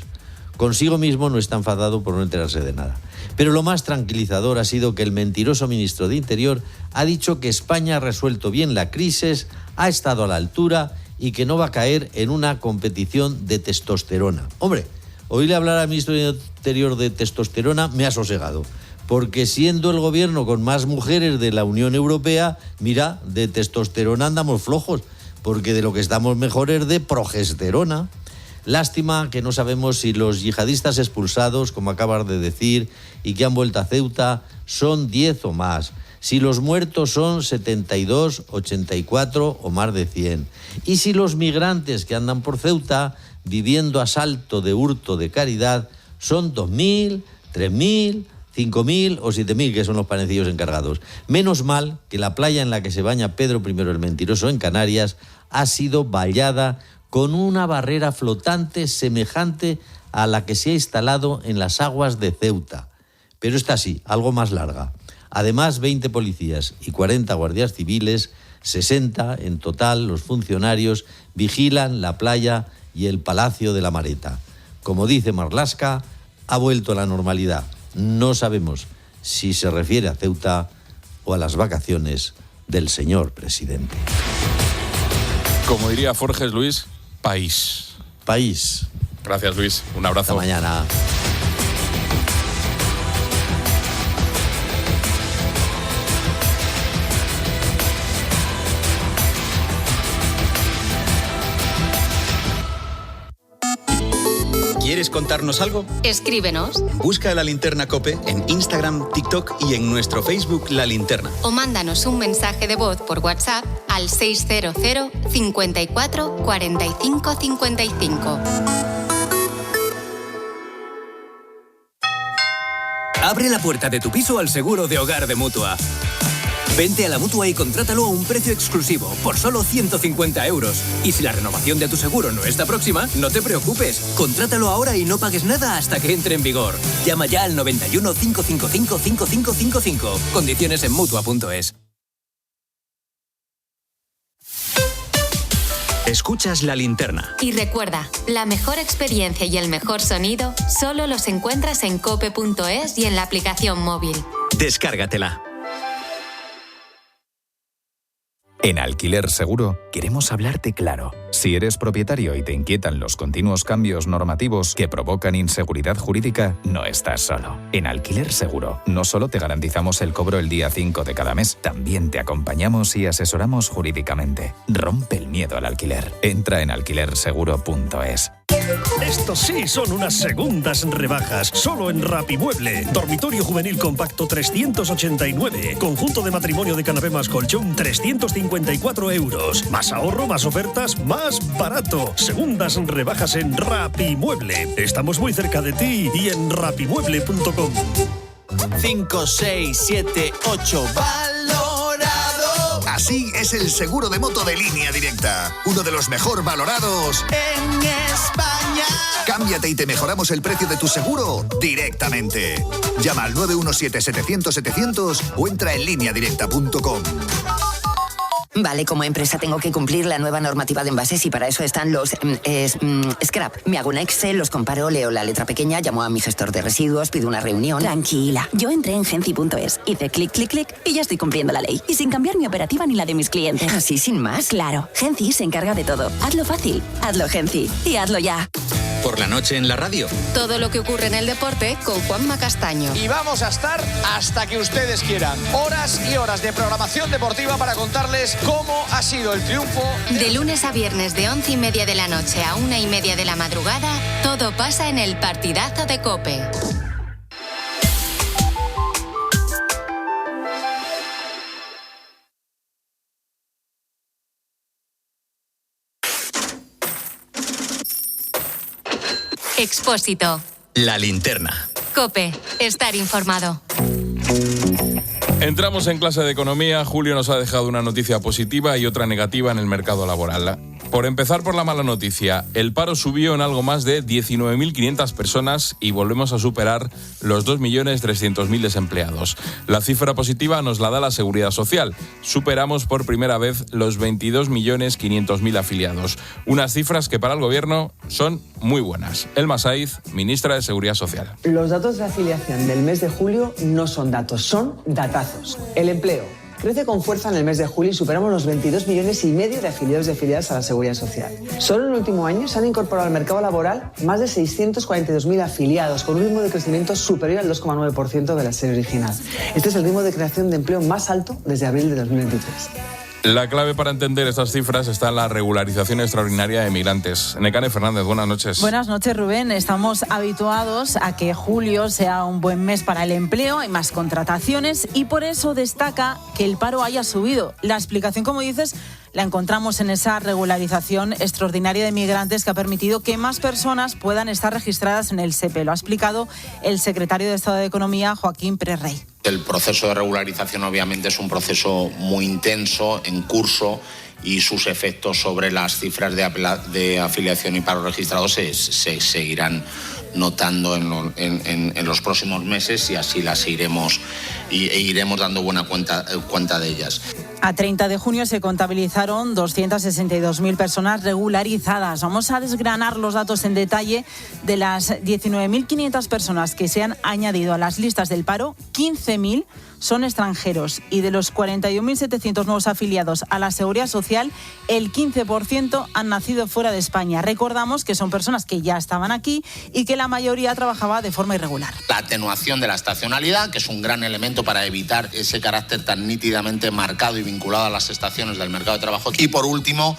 Consigo mismo no está enfadado por no enterarse de nada. Pero lo más tranquilizador ha sido que el mentiroso ministro de Interior ha dicho que España ha resuelto bien la crisis, ha estado a la altura y que no va a caer en una competición de testosterona. Hombre, oírle hablar al ministro de Interior de testosterona me ha sosegado, porque siendo el gobierno con más mujeres de la Unión Europea, mira, de testosterona andamos flojos, porque de lo que estamos mejor es de progesterona. Lástima que no sabemos si los yihadistas expulsados, como acabas de decir, y que han vuelto a Ceuta, son 10 o más. Si los muertos son 72, 84 o más de 100. Y si los migrantes que andan por Ceuta, viviendo a salto de hurto de caridad, son 2.000, 3.000, 5.000 o 7.000, que son los panecillos encargados. Menos mal que la playa en la que se baña Pedro I el Mentiroso en Canarias ha sido vallada con una barrera flotante semejante a la que se ha instalado en las aguas de Ceuta. Pero esta sí, algo más larga. Además, 20 policías y 40 guardias civiles, 60 en total, los funcionarios, vigilan la playa y el Palacio de la Mareta. Como dice Marlaska, ha vuelto a la normalidad. No sabemos si se refiere a Ceuta o a las vacaciones del señor presidente. Como diría Forges, Luis, país. País. Gracias, Luis. Un abrazo. Hasta mañana. ¿Quieres contarnos algo? Escríbenos. Busca La Linterna COPE en Instagram, TikTok y en nuestro Facebook La Linterna. O mándanos un mensaje de voz por WhatsApp al 600 54 45 55. Abre la puerta de tu piso al seguro de hogar de Mutua. Vente a la Mutua y contrátalo a un precio exclusivo, por solo 150 €. Y si la renovación de tu seguro no está próxima, no te preocupes. Contrátalo ahora y no pagues nada hasta que entre en vigor. Llama ya al 91 555 5555. Condiciones en Mutua.es. Escuchas La Linterna. Y recuerda, la mejor experiencia y el mejor sonido solo los encuentras en cope.es y en la aplicación móvil. Descárgatela. En Alquiler Seguro queremos hablarte claro. Si eres propietario y te inquietan los continuos cambios normativos que provocan inseguridad jurídica, no estás solo. En Alquiler Seguro no solo te garantizamos el cobro el día 5 de cada mes, también te acompañamos y asesoramos jurídicamente. Rompe el miedo al alquiler. Entra en alquilerseguro.es. Estos sí son unas segundas rebajas. Solo en Rapimueble. Dormitorio juvenil compacto 389. Conjunto de matrimonio de canapé más colchón 354 euros. Más ahorro, más ofertas, más barato. Segundas rebajas en Rapimueble. Estamos muy cerca de ti y en rapimueble.com. 5, 6, 7, 8. ¡Valorado! Así es el seguro de moto de Línea Directa. Uno de los mejor valorados en España. Cámbiate y te mejoramos el precio de tu seguro directamente. Llama al 917-700-700 o entra en lineadirecta.com. Vale, como empresa tengo que cumplir la nueva normativa de envases y para eso están los scrap. Me hago un Excel, los comparo, leo la letra pequeña, llamo a mi gestor de residuos, pido una reunión. Tranquila, yo entré en Genci.es, hice clic, clic, clic y ya estoy cumpliendo la ley. Y sin cambiar mi operativa ni la de mis clientes. ¿Así sin más? Claro, Genci se encarga de todo. Hazlo fácil, hazlo Genci y hazlo ya. Por la noche en la radio. Todo lo que ocurre en el deporte con Juanma Castaño. Y vamos a estar hasta que ustedes quieran. Horas y horas de programación deportiva para contarles cómo ha sido el triunfo. De lunes a viernes de 11:30 de la noche a 1:30 de la madrugada, todo pasa en el partidazo de COPE. Expósito. La linterna. COPE. Estar informado. Entramos en clase de economía. Julio nos ha dejado una noticia positiva y otra negativa en el mercado laboral. Por empezar por la mala noticia, el paro subió en algo más de 19.500 personas y volvemos a superar los 2.300.000 desempleados. La cifra positiva nos la da la Seguridad Social. Superamos por primera vez los 22.500.000 afiliados. Unas cifras que para el Gobierno son muy buenas. Elma Saiz, ministra de Seguridad Social. Los datos de afiliación del mes de julio no son datos, son datazos. El empleo crece con fuerza en el mes de julio y superamos los 22,5 millones de afiliados y afiliadas a la Seguridad Social. Solo en el último año se han incorporado al mercado laboral más de 642.000 afiliados, con un ritmo de crecimiento superior al 2,9% de la serie original. Este es el ritmo de creación de empleo más alto desde abril de 2023. La clave para entender estas cifras está en la regularización extraordinaria de migrantes. Nekane Fernández, buenas noches. Buenas noches, Rubén. Estamos habituados a que julio sea un buen mes para el empleo, hay más contrataciones y por eso destaca que el paro haya subido. La explicación, como dices, la encontramos en esa regularización extraordinaria de migrantes que ha permitido que más personas puedan estar registradas en el SEPE. Lo ha explicado el secretario de Estado de Economía, Joaquín Pérez Rey. El proceso de regularización obviamente es un proceso muy intenso, en curso, y sus efectos sobre las cifras de afiliación y paro registrados se seguirán notando en los próximos meses y así las iremos dando buena cuenta de ellas. A 30 de junio se contabilizaron 262.000 personas regularizadas. Vamos a desgranar los datos en detalle. De las 19.500 personas que se han añadido a las listas del paro, 15.000 son extranjeros y de los 41.700 nuevos afiliados a la Seguridad Social, el 15% han nacido fuera de España. Recordamos que son personas que ya estaban aquí y que la mayoría trabajaba de forma irregular. La atenuación de la estacionalidad, que es un gran elemento para evitar ese carácter tan nítidamente marcado y vinculado a las estaciones del mercado de trabajo. Y por último,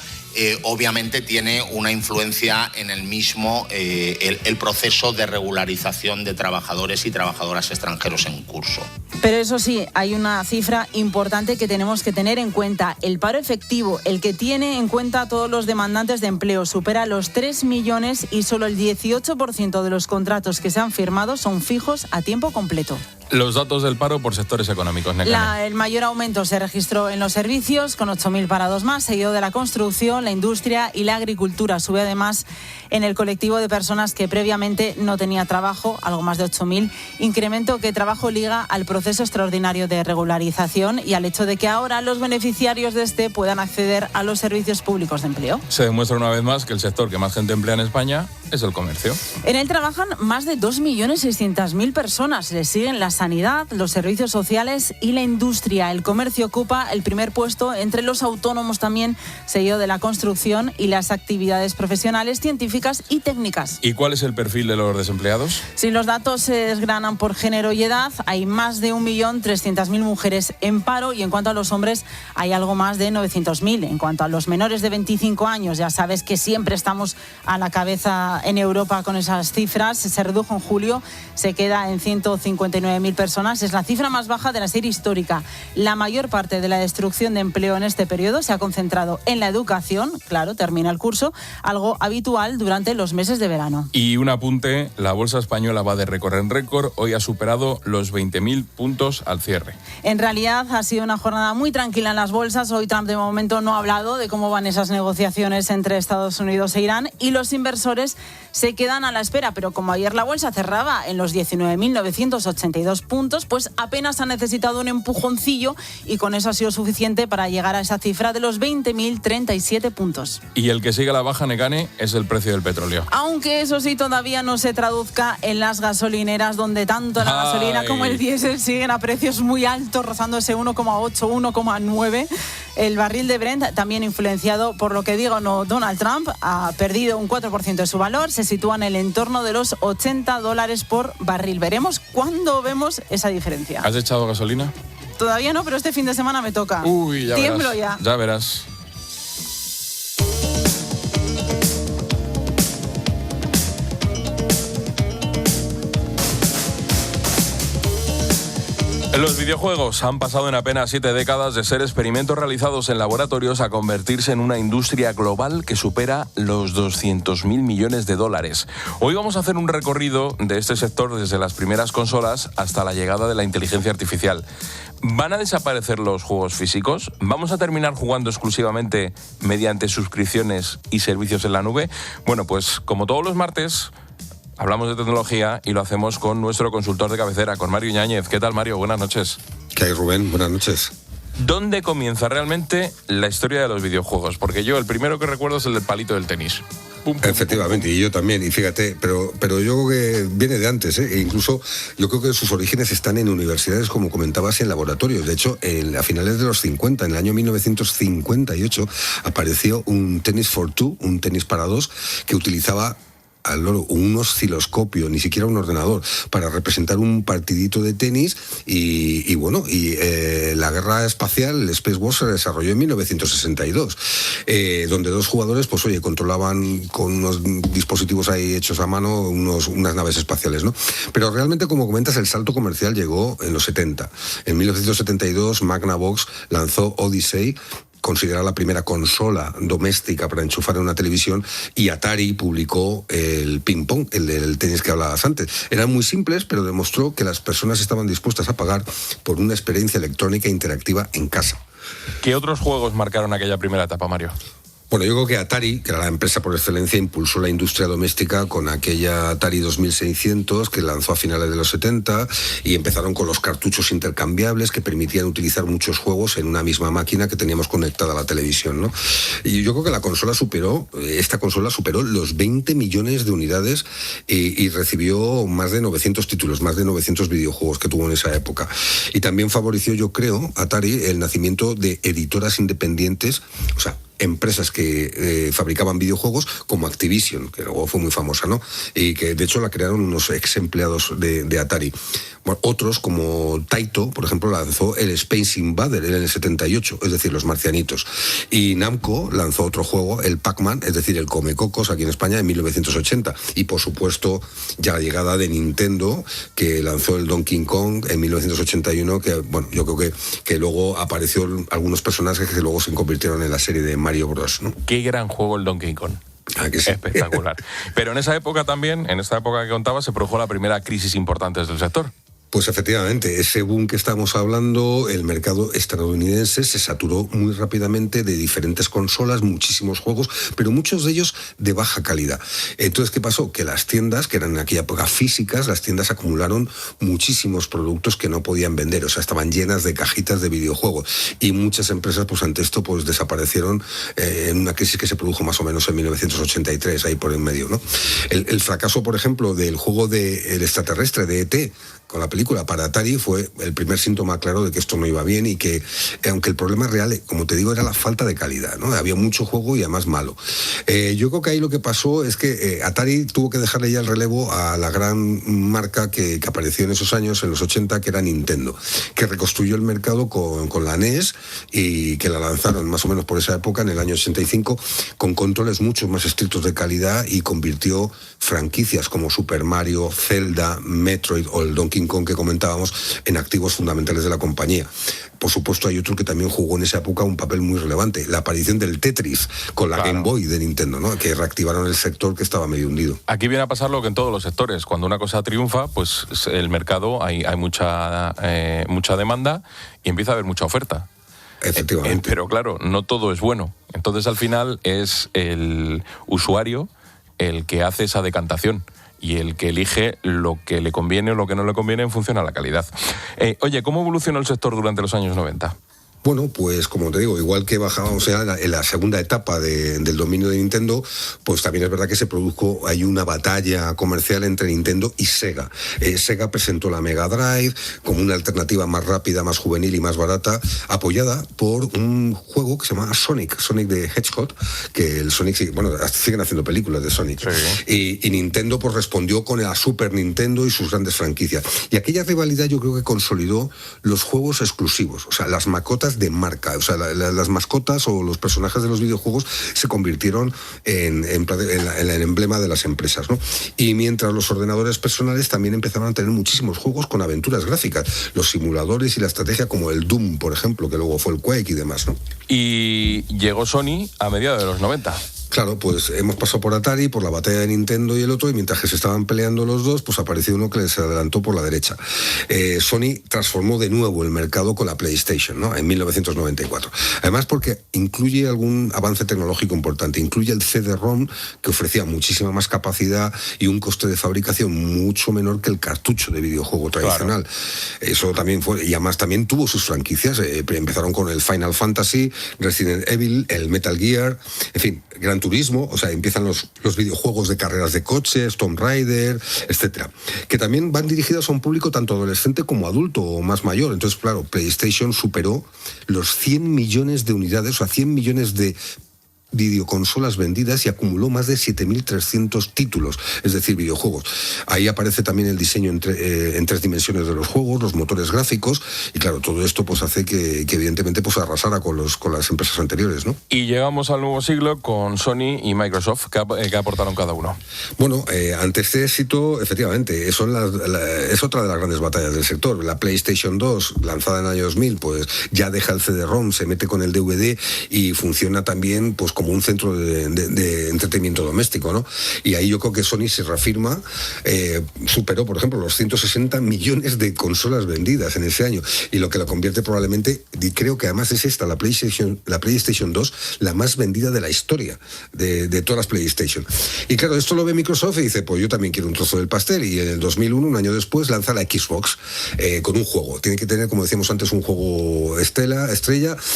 obviamente tiene una influencia en el mismo el proceso de regularización de trabajadores y trabajadoras extranjeros en curso. Pero eso sí, hay una cifra importante que tenemos que tener en cuenta. El paro efectivo, el que tiene en cuenta a todos los demandantes de empleo, supera los 3 millones y solo el 18% de los contratos que se han firmado son fijos a tiempo completo. Los datos del paro por sectores económicos, Nekane. El mayor aumento se registró en los servicios, con 8.000 parados más, seguido de la construcción, la industria y la agricultura. Sube además en el colectivo de personas que previamente no tenía trabajo, algo más de 8.000, incremento que trabajo liga al proceso extraordinario de regularización y al hecho de que ahora los beneficiarios de este puedan acceder a los servicios públicos de empleo. Se demuestra una vez más que el sector que más gente emplea en España es el comercio. En él trabajan más de 2.600.000 personas. Le siguen las sanidad, los servicios sociales y la industria. El comercio ocupa el primer puesto, entre los autónomos también, seguido de la construcción y las actividades profesionales, científicas y técnicas. ¿Y cuál es el perfil de los desempleados? Si los datos se desgranan por género y edad, hay más de 1.300.000 mujeres en paro, y en cuanto a los hombres hay algo más de 900.000. En cuanto a los menores de 25 años, ya sabes que siempre estamos a la cabeza en Europa con esas cifras. Se redujo en julio, se queda en 159.000 personas. Es la cifra más baja de la serie histórica. La mayor parte de la destrucción de empleo en este periodo se ha concentrado en la educación. Claro, termina el curso, algo habitual durante los meses de verano. Y un apunte, la bolsa española va de récord en récord. Hoy ha superado los 20.000 puntos al cierre. En realidad ha sido una jornada muy tranquila en las bolsas. Hoy Trump de momento no ha hablado de cómo van esas negociaciones entre Estados Unidos e Irán, y los inversores se quedan a la espera. Pero como ayer la bolsa cerraba en los 19.982 puntos, pues apenas ha necesitado un empujoncillo, y con eso ha sido suficiente para llegar a esa cifra de los 20.037 puntos. Y el que sigue a la baja, Nekane, es el precio del petróleo. Aunque eso sí, todavía no se traduzca en las gasolineras, donde tanto la gasolina como el diésel siguen a precios muy altos, rozando ese 1,8, 1,9. El barril de Brent, también influenciado por lo que digo no Donald Trump, ha perdido un 4% de su valor, se sitúa en el entorno de los $80 por barril. Veremos cuándo vemos esa diferencia. ¿Has echado gasolina? Todavía no, pero este fin de semana me toca. Uy, ya Tiemblo verás. ya. Ya verás. Los videojuegos han pasado en apenas 7 décadas de ser experimentos realizados en laboratorios a convertirse en una industria global que supera los 200.000 millones de dólares. Hoy vamos a hacer un recorrido de este sector desde las primeras consolas hasta la llegada de la inteligencia artificial. ¿Van a desaparecer los juegos físicos? ¿Vamos a terminar jugando exclusivamente mediante suscripciones y servicios en la nube? Bueno, pues como todos los martes, hablamos de tecnología y lo hacemos con nuestro consultor de cabecera, con Mario Yáñez. ¿Qué tal, Mario? Buenas noches. ¿Qué hay, Rubén? Buenas noches. ¿Dónde comienza realmente la historia de los videojuegos? Porque yo el primero que recuerdo es el del palito del tenis. Pum, pum, Efectivamente, y yo también, y fíjate, pero yo creo que viene de antes, ¿eh? E incluso yo creo que sus orígenes están en universidades, como comentabas, en laboratorios. De hecho, a finales de los 50, en el año 1958, apareció un tenis for two, un tenis para dos, que utilizaba un osciloscopio, ni siquiera un ordenador, para representar un partidito de tenis. Y la guerra espacial, el Space War, se desarrolló en 1962, donde dos jugadores, pues oye, controlaban con unos dispositivos ahí hechos a mano unas naves espaciales, ¿no? Pero realmente, como comentas, el salto comercial llegó en los 70. En 1972, Magnavox lanzó Odyssey, considerada la primera consola doméstica para enchufar en una televisión, y Atari publicó el ping-pong, el del tenis que hablabas antes. Eran muy simples, pero demostró que las personas estaban dispuestas a pagar por una experiencia electrónica interactiva en casa. ¿Qué otros juegos marcaron aquella primera etapa, Mario? Bueno, yo creo que Atari, que era la empresa por excelencia, impulsó la industria doméstica con aquella Atari 2600 que lanzó a finales de los 70, y empezaron con los cartuchos intercambiables que permitían utilizar muchos juegos en una misma máquina que teníamos conectada a la televisión, ¿no? Y yo creo que esta consola superó los 20 millones de unidades y recibió más de 900 títulos, más de 900 videojuegos que tuvo en esa época. Y también favoreció, yo creo, Atari, el nacimiento de editoras independientes, o sea, empresas que fabricaban videojuegos, como Activision, que luego fue muy famosa, ¿no? Y que de hecho la crearon unos ex empleados de Atari. Bueno, otros, como Taito, por ejemplo, lanzó el Space Invader en el 78, es decir, los marcianitos. Y Namco lanzó otro juego, el Pac-Man, es decir, el Comecocos, aquí en España, en 1980. Y por supuesto, ya la llegada de Nintendo, que lanzó el Donkey Kong en 1981, que bueno, yo creo que luego apareció algunos personajes que luego se convirtieron en la serie de Mario Bros, ¿no? Qué gran juego el Donkey Kong. Que sí. Espectacular. Pero en esa época también, en esta época que contaba, se produjo la primera crisis importante del sector. Pues efectivamente, ese boom que estamos hablando, el mercado estadounidense se saturó muy rápidamente de diferentes consolas, muchísimos juegos, pero muchos de ellos de baja calidad. Entonces, ¿qué pasó? Que las tiendas, que eran en aquella época físicas, las tiendas acumularon muchísimos productos que no podían vender, o sea, estaban llenas de cajitas de videojuegos, y muchas empresas, pues ante esto, pues desaparecieron en una crisis que se produjo más o menos en 1983, ahí por en medio, ¿no? El fracaso, por ejemplo, del juego del extraterrestre, de E.T., con la película. Para Atari fue el primer síntoma claro de que esto no iba bien y que, aunque el problema real, como te digo, era la falta de calidad, ¿no? Había mucho juego y además malo. Yo creo que ahí lo que pasó es que Atari tuvo que dejarle ya el relevo a la gran marca que apareció en esos años, en los 80, que era Nintendo, que reconstruyó el mercado con la NES y que la lanzaron más o menos por esa época, en el año 85, con controles mucho más estrictos de calidad, y convirtió franquicias como Super Mario, Zelda, Metroid o el Donkey Kong que comentábamos en activos fundamentales de la compañía. Por supuesto, hay otro que también jugó en esa época un papel muy relevante, la aparición del Tetris con la Game Boy de Nintendo, ¿no? Que reactivaron el sector que estaba medio hundido. Aquí viene a pasar lo que en todos los sectores. Cuando una cosa triunfa, pues el mercado, hay mucha demanda y empieza a haber mucha oferta. Efectivamente. Pero claro, no todo es bueno. Entonces, al final, es el usuario el que hace esa decantación y el que elige lo que le conviene o lo que no le conviene en función a la calidad. Oye, ¿cómo evolucionó el sector durante los años 90? Bueno, pues como te digo, igual que bajábamos en la segunda etapa del dominio de Nintendo, pues también es verdad que se produjo ahí una batalla comercial entre Nintendo y Sega. Sega presentó la Mega Drive como una alternativa más rápida, más juvenil y más barata, apoyada por un juego que se llama Sonic the Hedgehog, que el Sonic, siguen haciendo películas de Sonic. Sí. Y Nintendo pues respondió con la Super Nintendo y sus grandes franquicias. Y aquella rivalidad yo creo que consolidó los juegos exclusivos, o sea, las mascotas de marca, o sea, las mascotas o los personajes de los videojuegos se convirtieron en el emblema de las empresas, ¿no? Y mientras los ordenadores personales también empezaron a tener muchísimos juegos con aventuras gráficas, los simuladores y la estrategia como el Doom, por ejemplo, que luego fue el Quake y demás, ¿no? Y llegó Sony a mediados de los 90. Claro, pues hemos pasado por Atari, por la batalla de Nintendo y el otro, y mientras que se estaban peleando los dos, pues apareció uno que les adelantó por la derecha. Sony transformó de nuevo el mercado con la PlayStation, ¿no? En 1994. Además, porque incluye algún avance tecnológico importante. Incluye el CD-ROM, que ofrecía muchísima más capacidad y un coste de fabricación mucho menor que el cartucho de videojuego tradicional. Claro. Eso también fue, y además también tuvo sus franquicias. Empezaron con el Final Fantasy, Resident Evil, el Metal Gear, en fin, Gran Turismo, o sea, empiezan los videojuegos de carreras de coches, Tomb Raider, etcétera, que también van dirigidos a un público tanto adolescente como adulto o más mayor. Entonces, claro, PlayStation superó los 100 millones de unidades, o sea, 100 millones de videoconsolas vendidas, y acumuló más de 7.300 títulos, es decir, videojuegos. Ahí aparece también el diseño en 3 dimensiones de los juegos, los motores gráficos, y claro, todo esto pues hace que evidentemente pues arrasara con las empresas anteriores, ¿no? Y llegamos al nuevo siglo con Sony y Microsoft. ¿Qué aportaron cada uno? Bueno, ante este éxito, efectivamente, es otra de las grandes batallas del sector. La PlayStation 2, lanzada en el año 2000, pues ya deja el CD-ROM, se mete con el DVD y funciona también pues como un centro de entretenimiento doméstico, ¿no? Y ahí yo creo que Sony se reafirma, superó, por ejemplo, los 160 millones de consolas vendidas en ese año, y lo que la convierte probablemente, y creo que además es esta, la PlayStation 2, la más vendida de la historia de todas las PlayStation. Y claro, esto lo ve Microsoft y dice, pues yo también quiero un trozo del pastel, y en el 2001, un año después, lanza la Xbox con un juego. Tiene que tener, como decíamos antes, un juego estrella,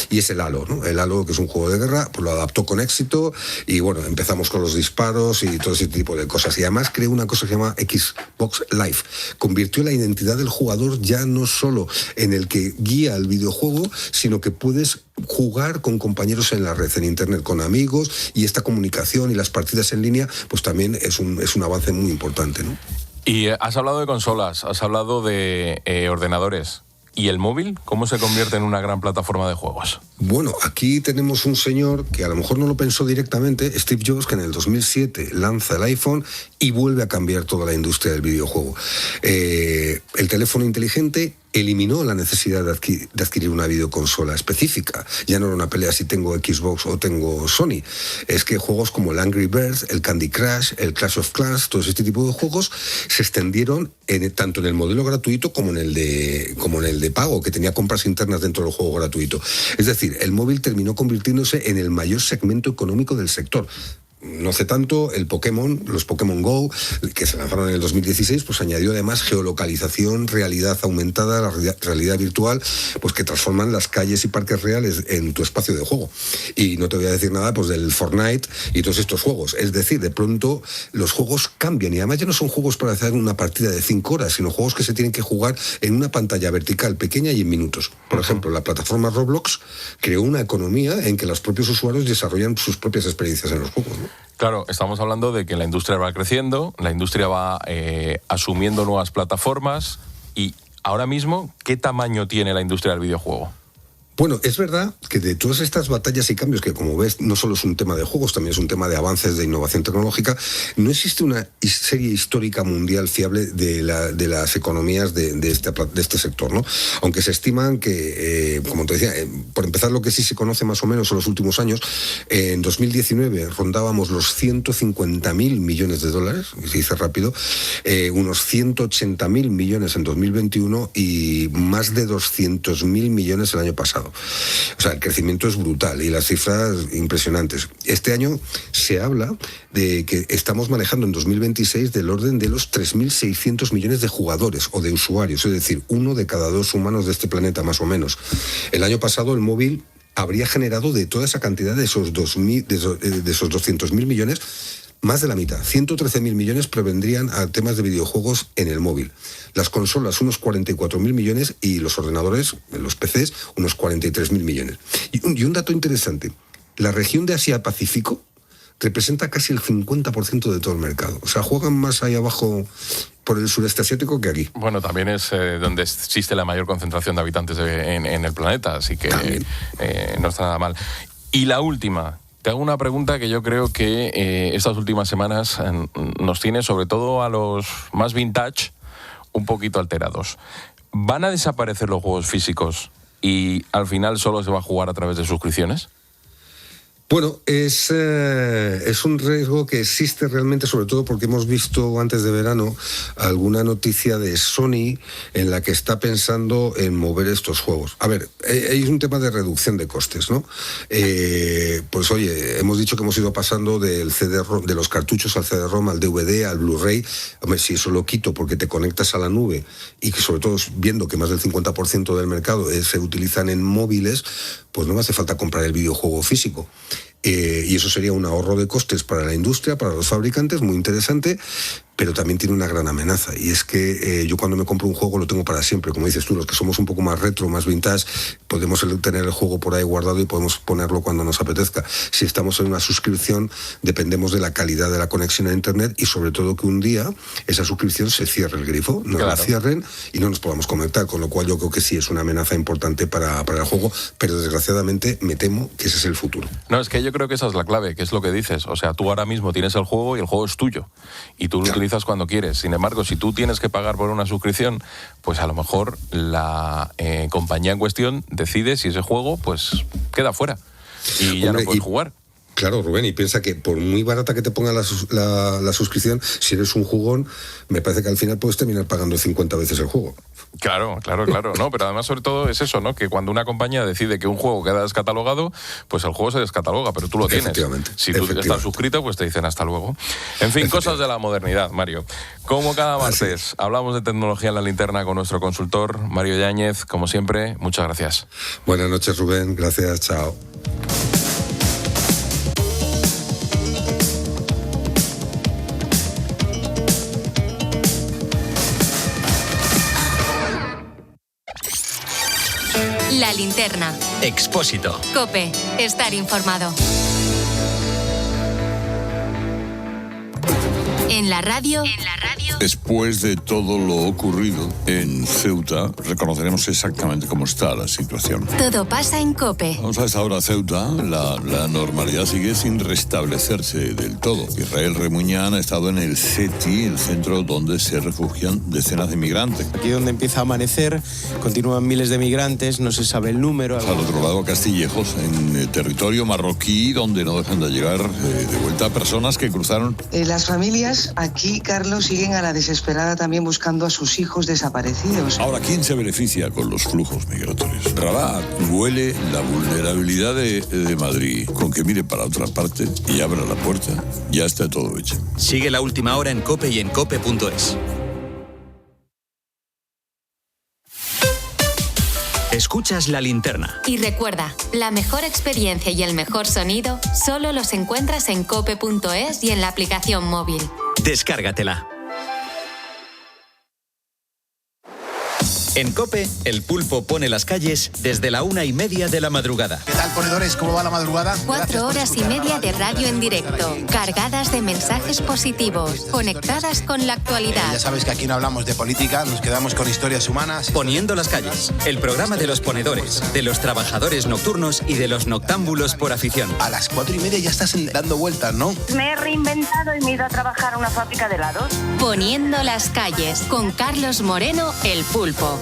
y es el Halo, ¿no? El Halo, que es un juego de guerra, pues lo adaptó con éxito, y bueno, empezamos con los disparos y todo ese tipo de cosas. Y además creó una cosa que se llama Xbox Live. Convirtió la identidad del jugador ya no solo en el que guía el videojuego, sino que puedes jugar con compañeros en la red, en internet, con amigos, y esta comunicación y las partidas en línea, pues también es un avance muy importante, ¿no? Y has hablado de consolas, has hablado de ordenadores. ¿Y el móvil? ¿Cómo se convierte en una gran plataforma de juegos? Bueno, aquí tenemos un señor que a lo mejor no lo pensó directamente, Steve Jobs, que en el 2007 lanza el iPhone y vuelve a cambiar toda la industria del videojuego. El teléfono inteligente eliminó la necesidad de adquirir una videoconsola específica. Ya no era una pelea si tengo Xbox o tengo Sony. Es que juegos como el Angry Birds, el Candy Crush, el Clash of Clans, todo este tipo de juegos se extendieron tanto en el modelo gratuito como en el de pago, que tenía compras internas dentro del juego gratuito. Es decir, el móvil terminó convirtiéndose en el mayor segmento económico del sector. no hace tanto, los Pokémon Go, que se lanzaron en el 2016, pues añadió además geolocalización, realidad aumentada, la realidad virtual, pues que transforman las calles y parques reales en tu espacio de juego. Y no te voy a decir nada pues del Fortnite y todos estos juegos. Es decir, de pronto los juegos cambian y además ya no son juegos para hacer una partida de 5 horas, sino juegos que se tienen que jugar en una pantalla vertical pequeña y en minutos. Por ejemplo, la plataforma Roblox creó una economía en que los propios usuarios desarrollan sus propias experiencias en los juegos, ¿no? Claro, estamos hablando de que la industria va creciendo, la industria va asumiendo nuevas plataformas y ahora mismo, ¿qué tamaño tiene la industria del videojuego? Bueno, es verdad que de todas estas batallas y cambios, que como ves no solo es un tema de juegos, también es un tema de avances de innovación tecnológica, no existe una serie histórica mundial fiable de las economías de este sector, ¿no? Aunque se estiman que, como te decía, por empezar, lo que sí se conoce más o menos en los últimos años, en 2019 rondábamos los 150.000 millones de dólares, se dice rápido, unos 180.000 millones en 2021 y más de 200.000 millones el año pasado. O sea, el crecimiento es brutal y las cifras impresionantes. Este año se habla de que estamos manejando en 2026 del orden de los 3.600 millones de jugadores o de usuarios, es decir, 1 de cada 2 humanos de este planeta, más o menos. El año pasado el móvil habría generado de toda esa cantidad de esos 200.000 millones, más de la mitad, 113.000 millones provendrían a temas de videojuegos en el móvil. Las consolas, unos 44.000 millones y los ordenadores, los PCs, unos 43.000 millones. Y un dato interesante, la región de Asia-Pacífico representa casi el 50% de todo el mercado. O sea, juegan más ahí abajo por el sureste asiático que aquí. Bueno, también es donde existe la mayor concentración de habitantes en el planeta, así que no está nada mal. Y la última... Te hago una pregunta que yo creo que estas últimas semanas nos tiene, sobre todo a los más vintage, un poquito alterados. ¿Van a desaparecer los juegos físicos y al final solo se va a jugar a través de suscripciones? Bueno, es un riesgo que existe realmente, sobre todo porque hemos visto antes de verano alguna noticia de Sony en la que está pensando en mover estos juegos. A ver, hay un tema de reducción de costes, ¿no? Pues oye, hemos dicho que hemos ido pasando del CD-ROM, de los cartuchos al CD-ROM, al DVD, al Blu-ray. Hombre, si eso lo quito porque te conectas a la nube y que sobre todo viendo que más del 50% del mercado se utilizan en móviles, pues no me hace falta comprar el videojuego físico. Y eso sería un ahorro de costes para la industria, para los fabricantes, muy interesante, pero también tiene una gran amenaza, y es que yo cuando me compro un juego lo tengo para siempre. Como dices tú, los que somos un poco más retro, más vintage, podemos tener el juego por ahí guardado y podemos ponerlo cuando nos apetezca. Si estamos en una suscripción, dependemos de la calidad de la conexión a internet y sobre todo que un día esa suscripción se cierre el grifo, nos la cierren y no nos podamos conectar, con lo cual yo creo que sí es una amenaza importante para el juego, pero desgraciadamente me temo que ese es el futuro. No, es que yo creo que esa es la clave, que es lo que dices. O sea, tú ahora mismo tienes el juego y el juego es tuyo y tú lo utilizas cuando quieres. Sin embargo, si tú tienes que pagar por una suscripción, pues a lo mejor la compañía en cuestión decide si ese juego pues queda fuera y ya no puedes jugar. Claro, Rubén, y piensa que por muy barata que te ponga la suscripción, si eres un jugón, me parece que al final puedes terminar pagando 50 veces el juego. Claro. No, pero además sobre todo es eso, ¿no? Que cuando una compañía decide que un juego queda descatalogado, pues el juego se descataloga, pero tú lo tienes. Si tú estás suscrito, pues te dicen hasta luego. En fin, cosas de la modernidad, Mario. Como cada martes, hablamos de tecnología en la linterna con nuestro consultor, Mario Yáñez. Como siempre, muchas gracias. Buenas noches, Rubén. Gracias, chao. La linterna. Expósito. COPE. Estar informado. En la radio. Después de todo lo ocurrido en Ceuta, reconoceremos exactamente cómo está la situación. Todo pasa en COPE. Vamos a esta hora, Ceuta. La normalidad sigue sin restablecerse del todo. Israel Remuñán ha estado en el CETI, el centro donde se refugian decenas de migrantes. Aquí donde empieza a amanecer, continúan miles de migrantes, no se sabe el número. Al otro lado, Castillejos, en el territorio marroquí, donde no dejan de llegar de vuelta personas que cruzaron. Las familias familias aquí, Carlos, siguen a la desesperada también buscando a sus hijos desaparecidos. Ahora, ¿quién se beneficia con los flujos migratorios? Rabat huele la vulnerabilidad de Madrid. Con que mire para otra parte y abra la puerta, ya está todo hecho. Sigue La Última Hora en COPE y en COPE.es. Escuchas La Linterna. Y recuerda, la mejor experiencia y el mejor sonido solo los encuentras en cope.es y en la aplicación móvil. Descárgatela. En COPE, el pulpo pone las calles desde la 1:30 de la madrugada. ¿Qué tal, ponedores? ¿Cómo va la madrugada? 4 horas y media de radio en directo, cargadas de mensajes positivos, conectadas con la actualidad. Ya sabes que aquí no hablamos de política, nos quedamos con historias humanas. Poniendo las calles, el programa de los ponedores, de los trabajadores nocturnos y de los noctámbulos por afición. A las 4:30 ya estás dando vueltas, ¿no? Me he reinventado y me he ido a trabajar a una fábrica de helados. Poniendo las calles, con Carlos Moreno, el pulpo.